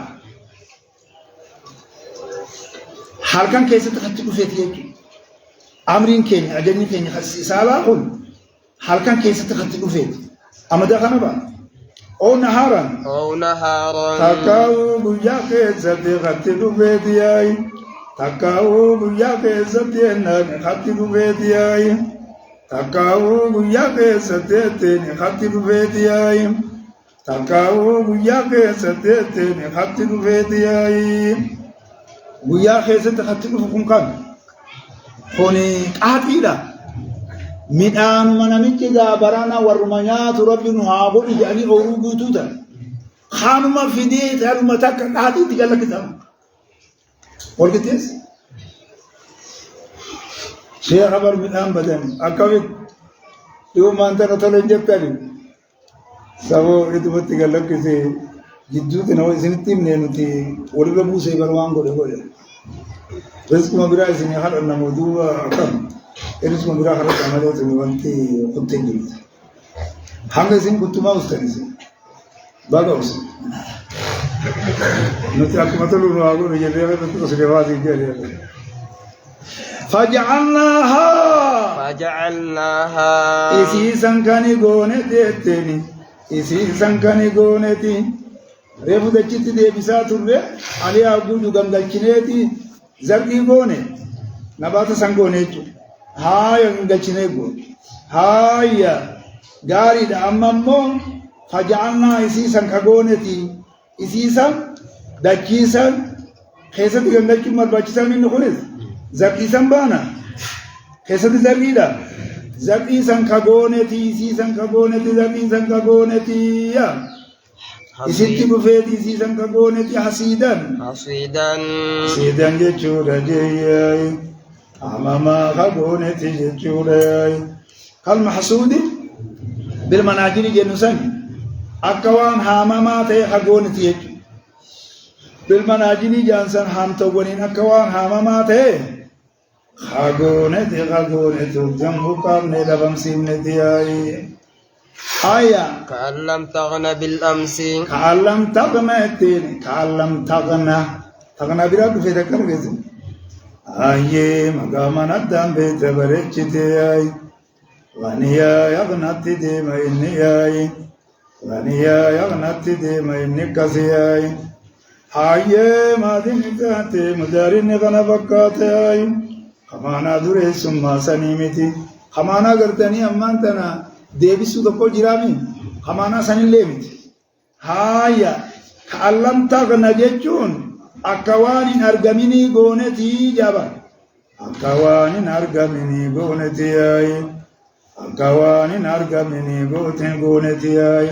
halkan keessatti katti dhufeeti jechuudha amriin keenya ajajni keenya saalaa kun halkan keessatti katti dhufeeti amadaa kana baa أو نهارا تكاو بياك زتي خطي بيتياي تكاو بياك زتي نان خطي بيتياي تكاو بياك زتي خطي بيتياي تكاو وياك ستتني خطي بفيدياي وياك ستخطي بفكم كان هوني قاتيلا midhaan mana miti gabarana warumanya turabbi nuhabu ijani orugu tuta khanuma fidi taruma tak hadi digala kitam olgitis shey khabar midhaan badan akawi yo mantana tole jettali sabo idubati galak kise jiddu tino isinitim nenuti olga buse barwan gode gode rizq mabira isini hadan namuduwa akam Eles mandaram a rota amarela de levante conteúdo. Hangasim kutuma ustanisim. Bagos. Não tem acumatolo no água, não é verdade, não se leva assim que é. فجعلناها إسي سانكاني غونتي إسي سانكاني غونتي ريفو دچتي دي بيساتو ري علي ابو دغم دچنيتي زرقي غوني نبات سانغونيچو هاي ngachnego haya gari da amammo fajalna isisan kagoneti isisan dakisan khesati gandachi marbachisan min khulis zakisan bana khesati zarida zakisan kagoneti isisan kagoneti ya isitti bufeti isisan kagoneti hasidan jechuudha jeyai أماما خبونتي جتشوري كالمحسودي بالمناجر جنسان أكوان هامما تي خبونتي جتشو بالمناجر جنسان هام تونين أكوان هامما تي خبونتي جمهو كارني لبم سيمنتي آية كأن لم تغن بالأمس كأن تغنى براد في ذكر بيزن Aye magaman adam bete barechite ay waniya yagnati de mayni ay waniya yagnati de mayni kasi ay aye madin kate mudarin gana bakate ay khamana dure summa sanimiti khamana gardani ammantana debisu ko jirami khamana sanillemiti haya kallam tagna jechun akawanin argamini goneti jaba akawanin argamini goneti ay akawanin argamini goneti ay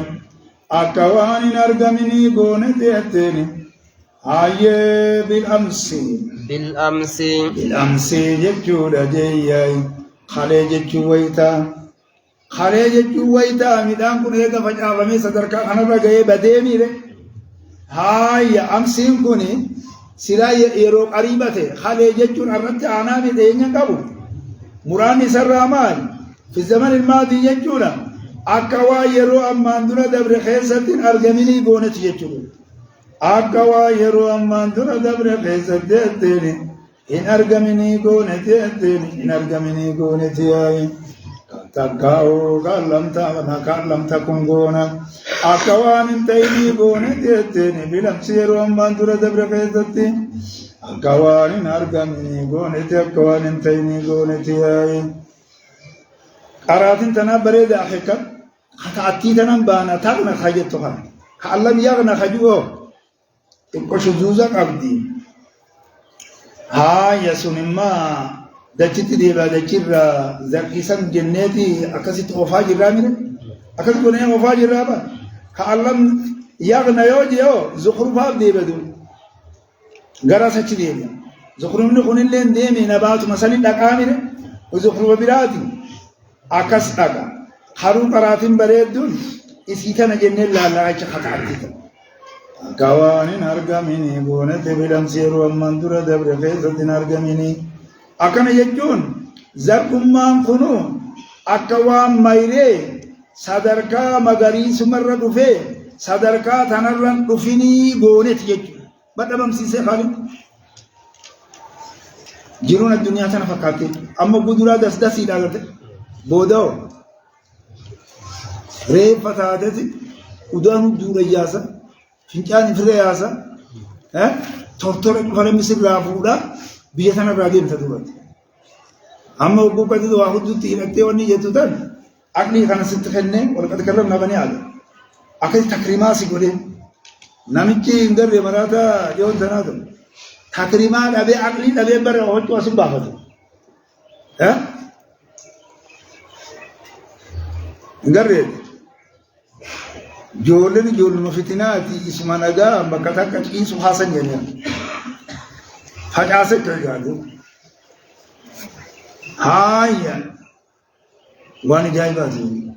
akawanin argamini goneti ateni aye bil amsi jechuudha jeyay khale jechu wayta midaan kun eega facaafame sadarkaa kanarra gaye badeemire haya amsin kuni sila yero qaribate khale jechun arratti anami deenya qabu murani sarramal fi zaman almadi jechuna akawa yero amman dura dabre khesatin argamini gonati jechuna akawa yero amman dura dabre khesatin in argamini gonati ay takau kalam takungona akawan intaini gonati ateni bilam siru amman dura dabre khesatin akawan argamini gonati ay قراتين تنبري ده حكم خطأتي تنبانا تغنى خجتها كعلم يغنى خجوه إنكو شذوذك عبدي يا سنما دجت دي بعد كيرا زكيسم جنتي أكسيت وفاجر رامين أكسيت كونين وفاجر رابا كعلم يغنى يوجيو زخرفاب دي بدو غراسة دي زخرف نخونين لين ديمي نبات مسالين دقامين وزخرف براتي akas daga haru qaratin bareedun isitana jenne laalaacha khata'atita gawanin argamini gonate bilam siru amman dura dabre feesatin argamini akana jechuun zarkummaan kunu akawaan mayre sadarka magariisumarra dhufe sadarka tanarran dhufini gonet jechuun badhabamsiise khalid jiruun addunyaa tana fakkaate amma gudura dasdasii dhagate بودو ريف فتاتي ودانو دورا ياسا فنجان فري ياسا تورتور فلم يصير رافودا بيتنا راجين تدورت أما وقو كده واحد تيركتي وني يتودن أكني كان ستخنة ولقد كلمنا بني آدم أكيد تكريمات يقولين نمشي إنجر مراتا يوم تنادم تكريمات أبي عقلي أبي برا هو تواسم بافته ها إنجر جولني جول مفتنات اسمنا جا بكتك كي سبحان جنيا فجأة تجادو هايا واني جاي بازي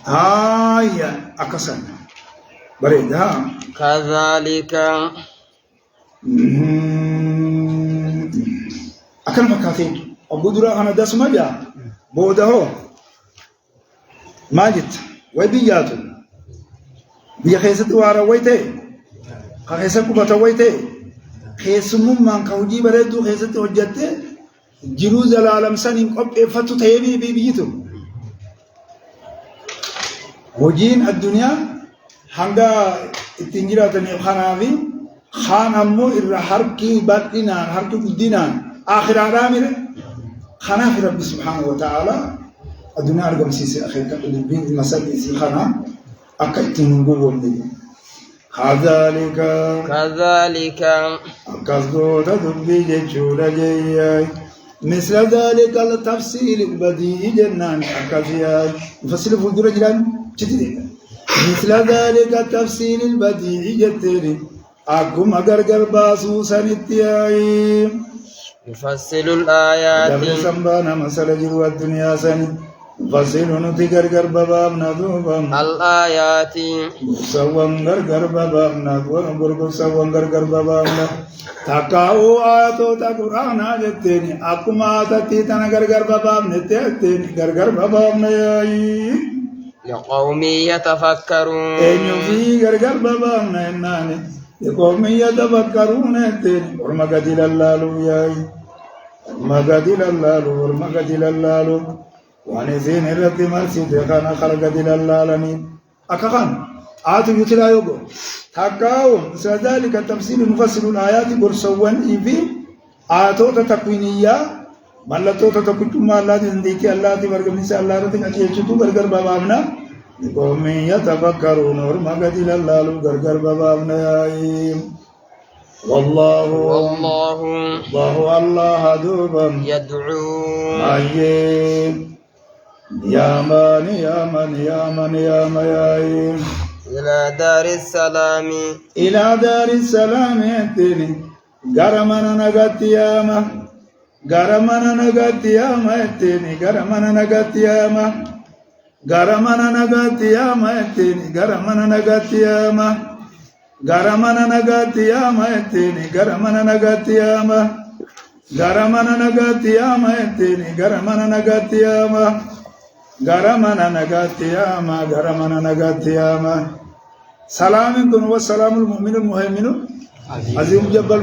هايا أكسر بريد ها كذلك أكل مكافين أبودرا أنا داس ماجا بوده ماجت وبيجاتو بيخيست وارا ويته خيست كبتا ويته خيسمم من كوجي بريدو خيست وجدته جلوز العالم سنين قب فتو تيبي بيجيتو وجين الدنيا hanga itinjiratani khanavi khanammo irra harki batina harki udina akhira ramire khanafi rabbi subhanahu wa ta'ala aduna argam sisi akhirka bin masadi si khana akaitin ngowonde كذلك akasdo tadubbi jechula jeyay مثل ذلك التفصيل البديع جنان أكافيا مفصل فندورة جلان تدري مثل ذلك التفصيل البديع جتري أقوم أجر باسو سنتياي يفصل الآيات دبر سبحانه مسألة جوا الدنيا سن فصل نتيجر بابام ندوبام الآيات سوام غر بابام ندوبام بربو سوام غر بابام تكاو آتو تقرآن جتني أقوم آتتي تنا غر بابام نتيتني غر بابام نياي لقوم يتفكرون أينو في غر بابام نيناني لقوم يتفكرون نتيني ورمقدل اللالو ياي مقدل اللالو ورمقدل اللالو وانسين الرد مرسي تخانا خلقدل اللالني أكخان آتو يتلا يوغو تاكاو سذلك التفسير المفسر الآيات برسوان إيفي آتو تتكوينية مالتو تتكوشما الله تنديكي الله تبرقمنسي الله رتك أكيشتو غرغر بابامنا لقوم يتفكرون ورمقدل اللالو غرغر بابامنا والله الله دوبا يدعو أيين يا من يا من يا من يا من إلى دار السلام إلى دار السلام يتني غرمنا نغتياما غرمنا نغتياما يتني غرمنا نغتياما غرمنا نغتياما يتني غرمنا نغتياما غرمنا نغتياما يتني غرمنا نغتياما غرمنا نغتياما يتني غرمنا نغتياما غرمنا نغتياما غرمنا نغتياما سلام كن وسلام المؤمن المهيمن عظيم جبل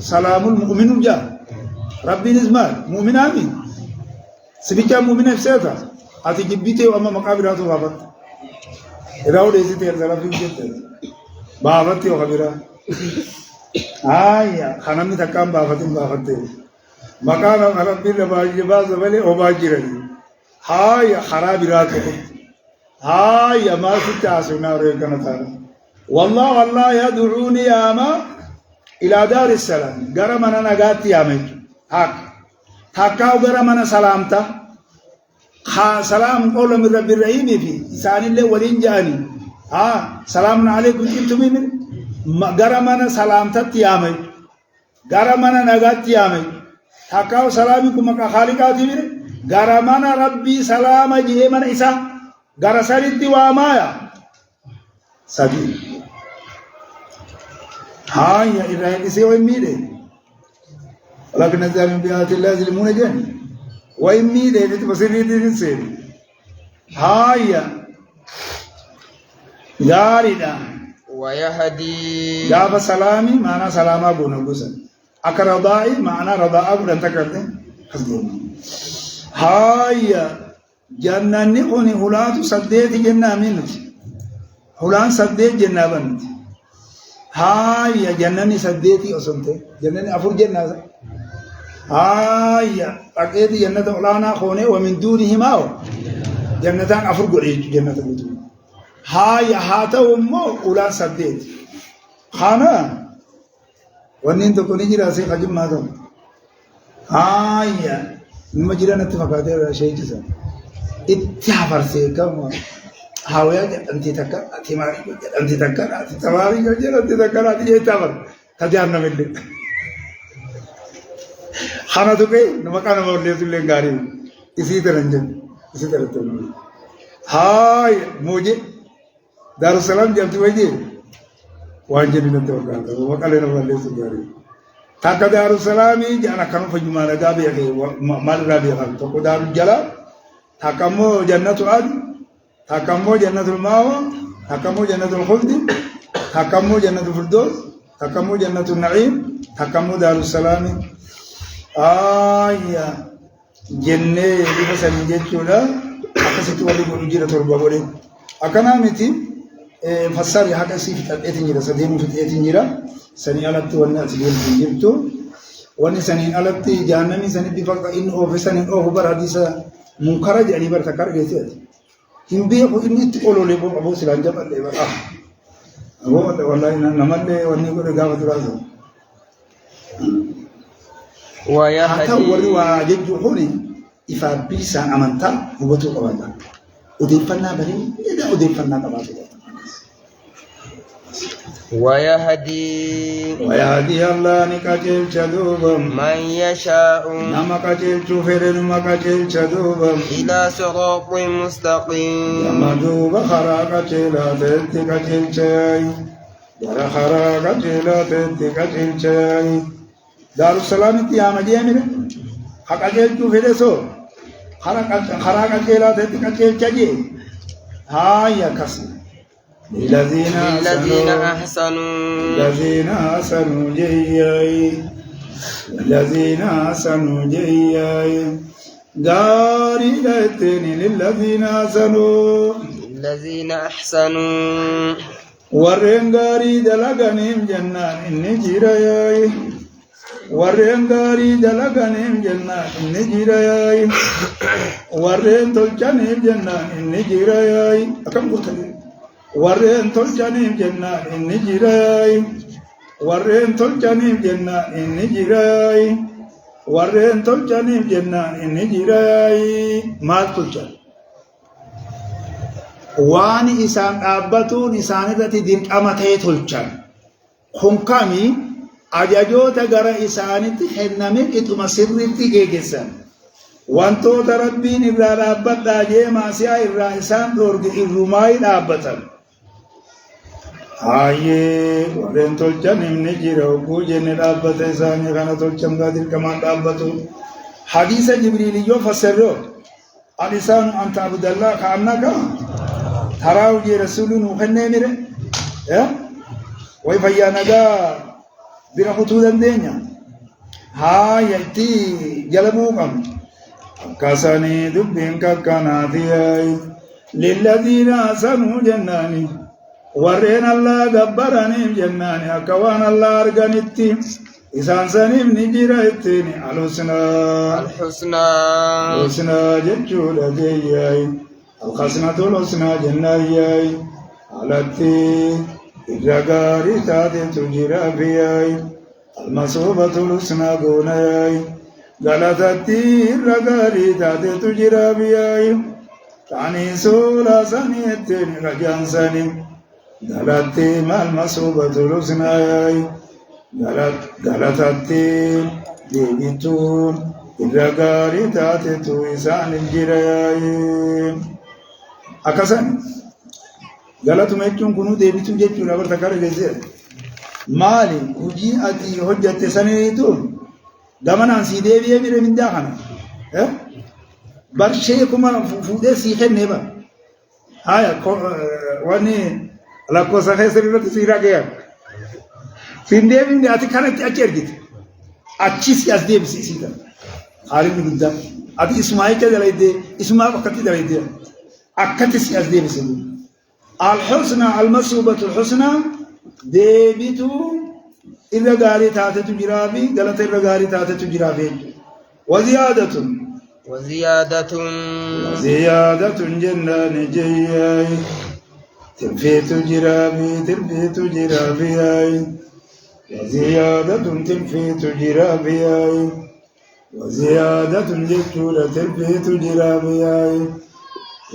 سلام المؤمن جا ربي نزمان مؤمن آمين سبيكا مؤمن بسيطة أتي جبيته وأما مقابراته بابت راود إزيته الزلام في جبته بابته وخبرا آية خنامي تكام بابته مقام ربي رباجي باز بلي وباجرني هاي خراب راته هاي ما ستاسونا ريكنا ترى والله يدعوني ياما إلى دار السلام غرمنا نغاتي يامك حق حقاو غرمنا سلامتا سلام قول من رب الرحيم في إسان الله ولين جاني سلام عليكم انتم من غرمنا سلامتا يامك غرمنا نغاتي يامك حقاو سلامكم خالقاتي من غرمنا ربي سلام جهمنا إسا غرسالتي وامايا سبيل هاي إبراهيم سوى ميده ولكن نزل من بيات الله ظلمون جاني وإميده لتبصري تنسي هاي غاردا ويهدي جاب سلامي معنى سلاما بونا بوسن أكرضائي معنى رضاء بلن تكرده هاي جناني قوني هلاتو سديت جنة منك هلان سديت جنة بنت هاي جناني سديتي أصنته جناني أفر جنة هاي أكيد جنة أولانا خوني ومن دونهما جنتان أفر قريج جنة بدون هاي هاتو مو أولان سديت خانا ونين تكوني جرا سي خجم ما دو هاي مجرا نتفقاتي شيء جزا اتحفر سي كم هاويا أنت تكر أتماري أنت تكر أتماري أنت تكر أتي يتامر تجارنا ملي खाना तो कहीं नमकान बोलने तो ले गाड़ी इसी तरह तो हाय मुझे दारुसलाम जब तू आये वांजन ने तो कहा वो मकान ने बोलने तो गाड़ी थाका दारुसलाम ही जाना खाना फजुमाना गाबी है माल गाबी है तो को दारु जला थाका मो जन्नतुल आदि थाका मो जन्नतुल मावा थाका मो जन्नतुल खुल्द थाका मो जन्नतुल फिरदौस थाका मो जन्नतुल नईम थाका मो दारुसलाम آیا جنة لباس الجد شولا أكثر تولي بروجيرة تربابوري أكنا متي فسر هكذا في الأتنجرة سديم في الأتنجرة سني على تونا سديم في جبتو وني سني على تي جانمي سني بفرق إن أو في سني أو هو براديسا منكرج يعني برتكار جيسير هم بيا إني تقولوا لي أبو سلام جبل لي بقى أبو والله نمل وني كل جاب ترازو ويهدي وروا جدّوني إفابيسا أمانتا هو تقوانا أديفنا بري إذا أديفنا كباري ويهدي الله نكاجل شدوبا من يشاء نما كاجل شوفر نما كاجل شدوبا إلى صراط مستقيم نما دوبا خراك جلا تنتي كاجل شاي ورا خراك جلا تنتي كاجل شاي दारुसलाम इत्याम जेमिरे हकाजेल तू फिरे सो खरा का केला थे का केल चाहिए हाँ या कसी الذين أحسنوا جيّاي داري لتني للذين أحسنوا ورين داري دلغنيم جنان إني جيراي ورين داري دلغنيم جنان إني جيراي ورين تلجانيم جنان إني جيراي أكم قلت ورين تلجانيم جنان إني جيراي ورين تلجانيم جنان إني جيراي ورين تلجانيم جنان إني جيراي ما تلجان وان إسان أبتون إسان التي دين أمته تلجان خنكامي أجاجوت غرا إسانتي حنمك إتما سرتي جيجسان وانتو تربين إبرا رابط داجي ماسيا إبرا إسان دورج إبرماي رابطا آيه ورين تلجان إمني جيرو بوجين رابط إسان يغانا تلجان غادر كمان رابطو حديث جبريل يو فسرو الإسان أنت عبد الله كأنك تراو جي رسول نوخنه ميره ويفيا نجا بنا خطوط الدنيا ها يأتي جلبوكم كاساني دبين ككناتي للذين أحسنوا جناني ورين الله جبراني جناني أكوان الله أرجانيتي إسان سنيم نجيرتني الحسنى جتشول جيّاي الخسنة الحسنى جنايّاي التي الرجاري تاتي تجرى فياي المصوبة الحسنى قوناي غلطتي الرجاري تاتي تجرى فياي تاني سولا سنيتين رجان سنين غلطتي ما المصوبة الحسنى غلطتي ديبتون الرجاري تاتي تويسان الجراي أكسان غلط ما يكون كنوا ديبتون جتون أبر تكار جزير مالي وجي أتي حجة سنيتون دمنا سي ديبي أمير من داخنا برشة كمان فودة سيخن نبا هاي واني لكو سخيسر لك سيرا كيا فيندي من أتي كانت أكير جت أكيس ياس ديب سيدا عارف نقدر أتي إسماعيل كذا ليدي إسماعيل وقتي ده ليدي أكتس ياس ديب سيدا الحسنى المصوبة الحسنى ديبتو إذا قاري تاتة جرابي غلط إذا قاري تاتة جرابي وزيادة جنان جيّاي تلفيت جرابي تلفيت جرابي وزيادة تلفيت جرابي وزيادة جتولة تلفيت جرابي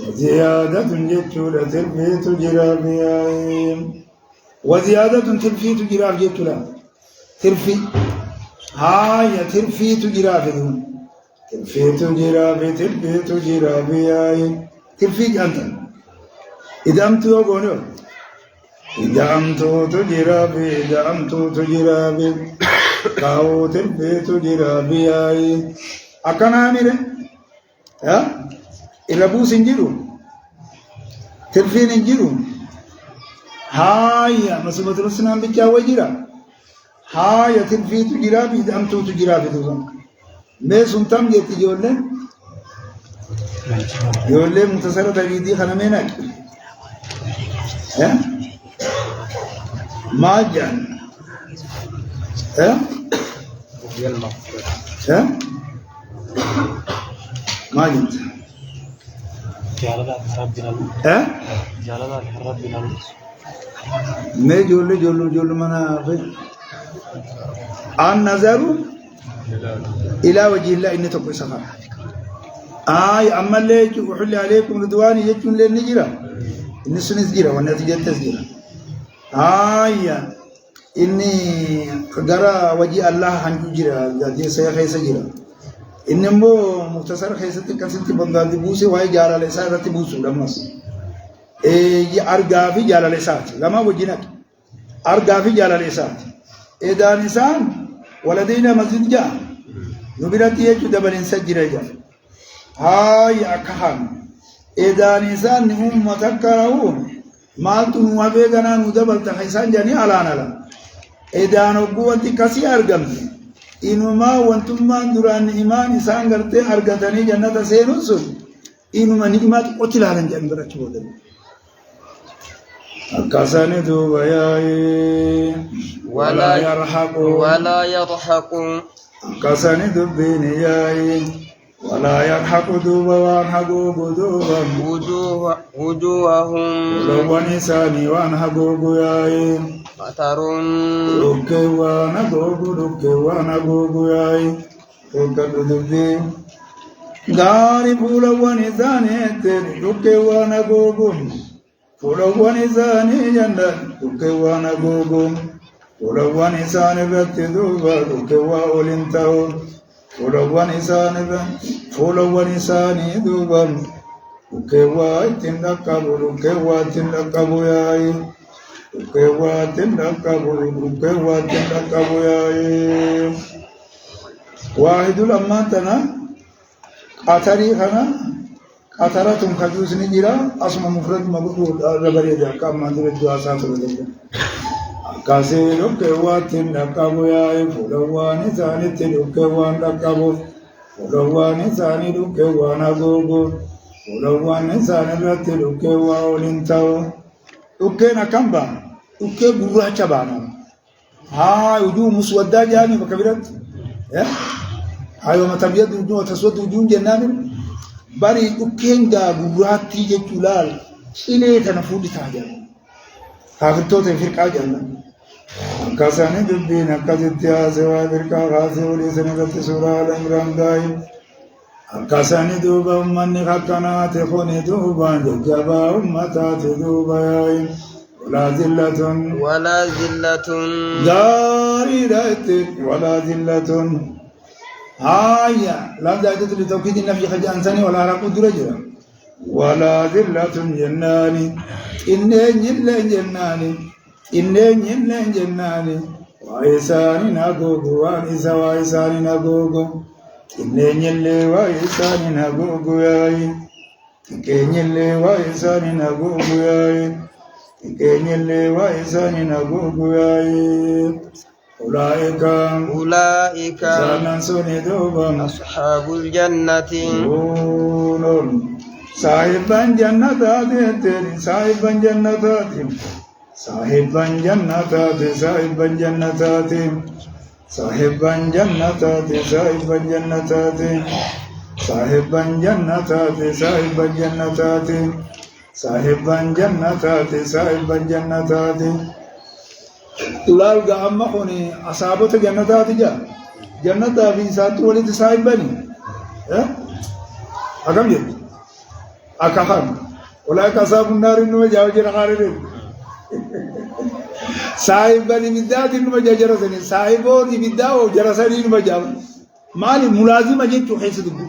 وزيادة جتولة تلفيت جرابي وزيادة تلفيت جراب جتولة تلفي هاي تلفيت جرابي تلفيت جرابي تلفيت جرابي تلفيت أنت إذا أمت يقولون إذا أمت تجرابي إذا أمت تجرابي كاو تلفيت جرابي أكنا أمير ها إلا بوس إنجيلو تلفين إنجيلو هاي مسبة السنام بجاوة جرا هاي تلفيت جرابي إذا أمت تجرابي دوزن ما سنتم جت يقول متصرة تبيدي خنامينك ها ما جان ها ها ما جنت ها ما جول منا في النظر إلى وجه الله إن تقوي سفر أما اللي يحل عليكم رضواني يجون للنجرة إن سنس جرا والنتيجة تسجرا إني قدرا وجه الله هنجو جرا جدي سيخي سجرا إنمو مختصر خيسة كسنتي بندال تبوسي وهي جارا لسا تبوسو لمس أرجع في جارا لسا لما وجهك أرجع في جارا لسا إذا نسان ولدينا مسجد جا نبرتي يجو دبل سجرا جا هاي أكهان إذا نسان هم تكرهون مالتو نوابيغنا ندبل تحيسان جاني علان علان إذا نقوة كسي أرغمت إنما وانتما دران إيمان إسان غرتي أرغتني جنة سينوسون إنما نعمات قتلالن جان برچو بدل أكاساني دوبياي ولا يرحق أكاساني دوبيني ياي ولا يرحق دوبا وانحقوا قدوبا وجوههم ولو نساني وانحقوا ياي قطر لكي وانحقوا ياي وكدودي داري فولو ونساني لكي وانحقوا فولو ونساني جنة لكي وانحقوا فولو ونساني بكتدوبا لكي وأولنتهو فولوان إساني دوبان لكيوا تندقبو لكيوا تندقبو ياي لكيوا تندقبو ياي واحد الأمانتنا قطري خنا قطرة خجوز نجرا اسم مفرد مبقول ربريدا كما درجوا أساس رجلا كاسي لكيوا تندقبو ياي فولوان إساني تندقبو تندقبو فولوان إساني لكيوا نغوغو فولوان إساني رتي لكيوا أولنتاو لكينا كمبا لكي برا چبانا هاي وجوه مسودة جاني بكبيرت هاي وما تبيض وجوه وتسود وجوه جنان باري لكينا برا تيجي جلال إليه تنفود تاجر كافتو تنفرقا جنان كاساني دبين كازتيا سوا فرقا غاسي وليسن سورة الإمران دايم كاساني دوبا من خكنا تخوني دوبا جبا أمتا دوبا يايم ولا ذلة داري رأيت ولا ذلة هايا لا داعي لتوكيد النفي خجا أنساني ولا رقو درجة ولا ذلة جناني إني جناني جناني وإساني نغوغو وإسا وإساني نغوغو إني وإساني نغوغو ياي إني وإساني نغوغو ياي إني وإساني نغوغو ياي أولئك أصحاب الجنة صاحبا جنتات صاحبا جنتات صاحبا جنتات صاحبا جنتات صاحبا جنتات صاحبا جنتات صاحبا جنتات صاحبا جنتات صاحبا جنتاتي صاحبا جنتاتي تلال قام خوني أصابت جنتاتي جا جنتا في سات ولد صاحبني أكمل جد أكخان ولا كسب النار إنه جاوجنا خارجين صاحبني بدات إنه جرسني صاحبوني بداو جرسني إنه جاو مالي ملازم أجيب تحس دبو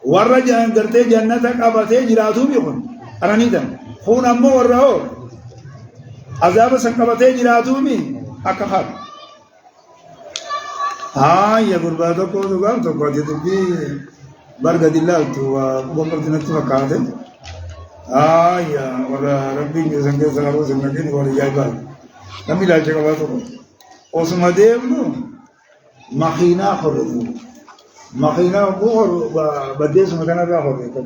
ورجع درتي جنتك أبتي جراتو بيكون أنا نيدا خون أمو ورهو عذاب سكبتي جراتو مي أكخر يا غرباتو كو دوغام تو قادي تبي برغد الله تو وقت نتو كاده يا ورا ربي جزنگ سلامو زندگی ورا جايبا نمي لا جگواتو اوسما ديبنو مخينا خرجو مخينا بوخر بديس مكانا را خرجو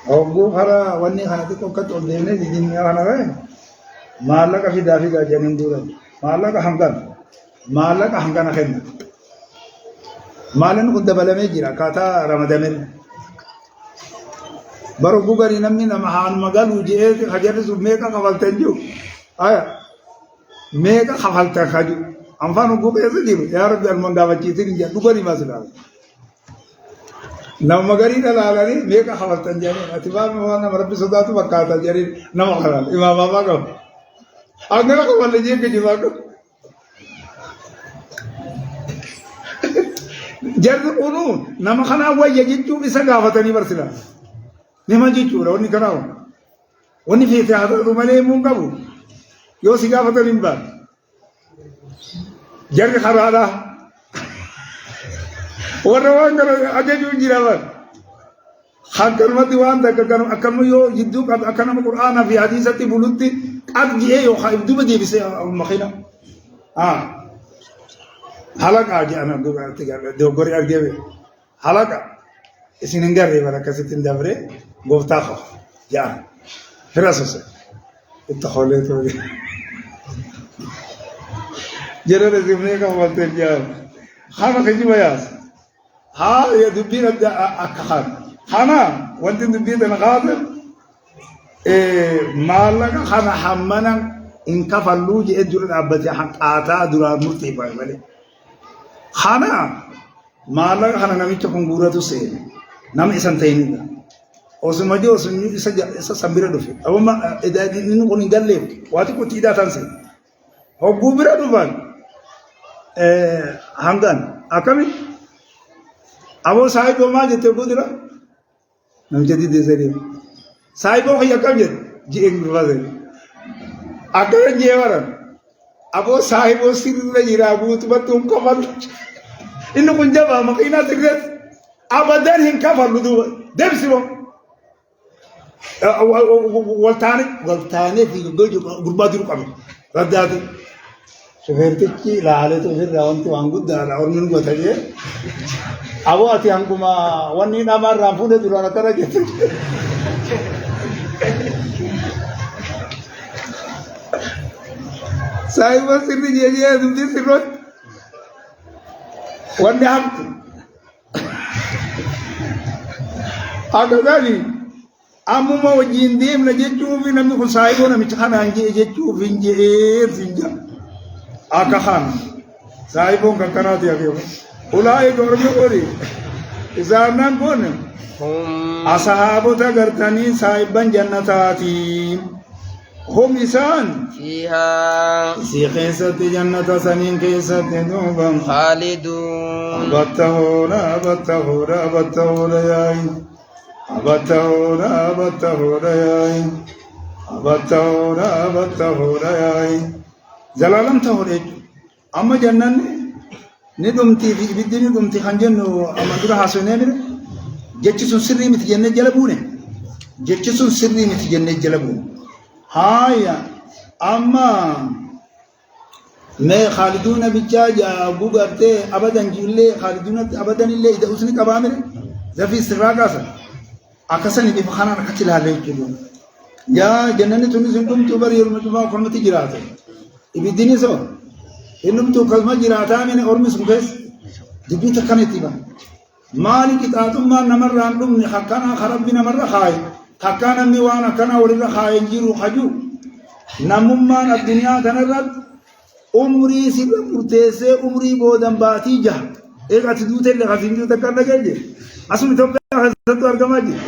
او بوخرا وني خانا تو كت اودينه دين خانا رے مالك في دافي کا جنن دور مالك حمدان خين مالن قد بلمه جرا كاتا رمضان baru bukan ini nama han magal uji hajar itu mereka kawal tenju, mereka kawal terkaju. Amfano bukan itu dia, ya Rabbi al-Mandawa citin dia bukan ini masalah. Nama magari dalam ini mereka kawal tenju. Atiba mana Rabbi sudah tu berkata jadi nama halal. Imam Bapa kau, agar kawal lagi ke jiwa kau. Jadi unu nama kana awal jadi tu bisa gawat ini bersilah. Nema jujur, orang ni kenal, orang ni fitri ada tu mana mungkabu, yo siapa fitri nimbar, jadi kharada, orang kalau aja jujur jirawan, hak kalmat diwan, tak akan yo hidup akan nama Quran, fi hadis ati buluti, adji yo hidup dia bisa makina, halak aja anak dua gori aja, halak. Isi nengar ni mana kasih tinda beri, gofta kau, ya, heras itu khole tu. Jadi rezimnya kamu buat dia, khana kerja bayar, ya dubi ada akhan, khana, wanti dubi ada nakade, malah khana hamana inka fallu je jurat abadi hak ada durat murti balik, khana, malah khana kami cakap gura tu sih. Nama isan tayin na. Osuma jo osuma isa sambira dofi. Awo ma ini ko ni galle. Wati ko tida tanse. Ho gubira do ban. Hamdan akami. Awo sahibo ma jete budira. Nam jadi deseri. Sahibo ko yakam je. Ji ek baze. Akara jewaran. Awo sahibo sirra jirabu tubatum kamal. Inu kunjaba makina tigret. أبداً هم كفر بدو دبسوا والثاني في جوجو غربات يركبوا ردات شفرتكي لا عليه تو फिर रावण तो अंगुद दारा और मन को था ये अब आती हमको मा वन्नी नाम रामफू ने दुराना करा के साहिब सिर्फ ये दूसरी सिर्फ वन्नी हम Ada tadi, amu mau jindim na jechu vi nami ko saibo na michana anje jechu vinja. Akahan, saibo kakana dia kyo. Ulai gorme kori, izanan kon. Ashabu ta gartani saiban jannatati. Hum isan. Fiha. Si qisati jannata sanin qisati nubam. Khalidun. Battahura yai. Abatahura yai. Jalalam tahore. Amma jannan ni dumti bidini dumti khanjanu amadura hasune mir. Jechi sun sirri mit janne jalabune. Jechi sun sirri mit janne jalabune. Haya. Amma मैं खालिदून बिचा जाबू करते अबदन जिले खालिदून अबदन इल्ले इधर उसने कब आमिर जब इस तरह का सर आकाशन इधर खाना रखा चिल्ला रहे क्यों या जनने तुमने सुनकुम तो बार योर में तुम्हारा कौन मती गिरा था इबी दिन सो इन्हों तो कल में गिरा था मैंने और मैं सुनकर दिव्य तक नहीं थी बात माली की तातुम मार नमर रांडुम ने खाना खराब भी नमर रखा है takkaan namni waan akkana walirra kaayeen jiru haju namummaan addunyaa kanarratti umrii sirra murteessee umrii boodan baatii jaha eega ati duute illee kasiin duute akka dhagee jee asuma Itoophiyaa keessattuu argamaa jee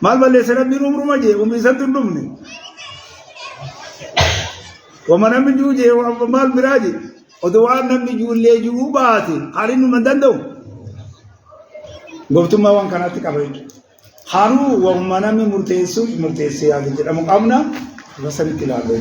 maal balleesse rabbiin umruma jee umrii isatti hin dhumne wama namni juu jee maal biraa jee oduu waan namni juullee juu baate haaliin numa danda'u goftummaa waan kanaatti qaba jechuudha haruu wama namni murteessee yaadu jedhamu qabna rasanitti ilaaluu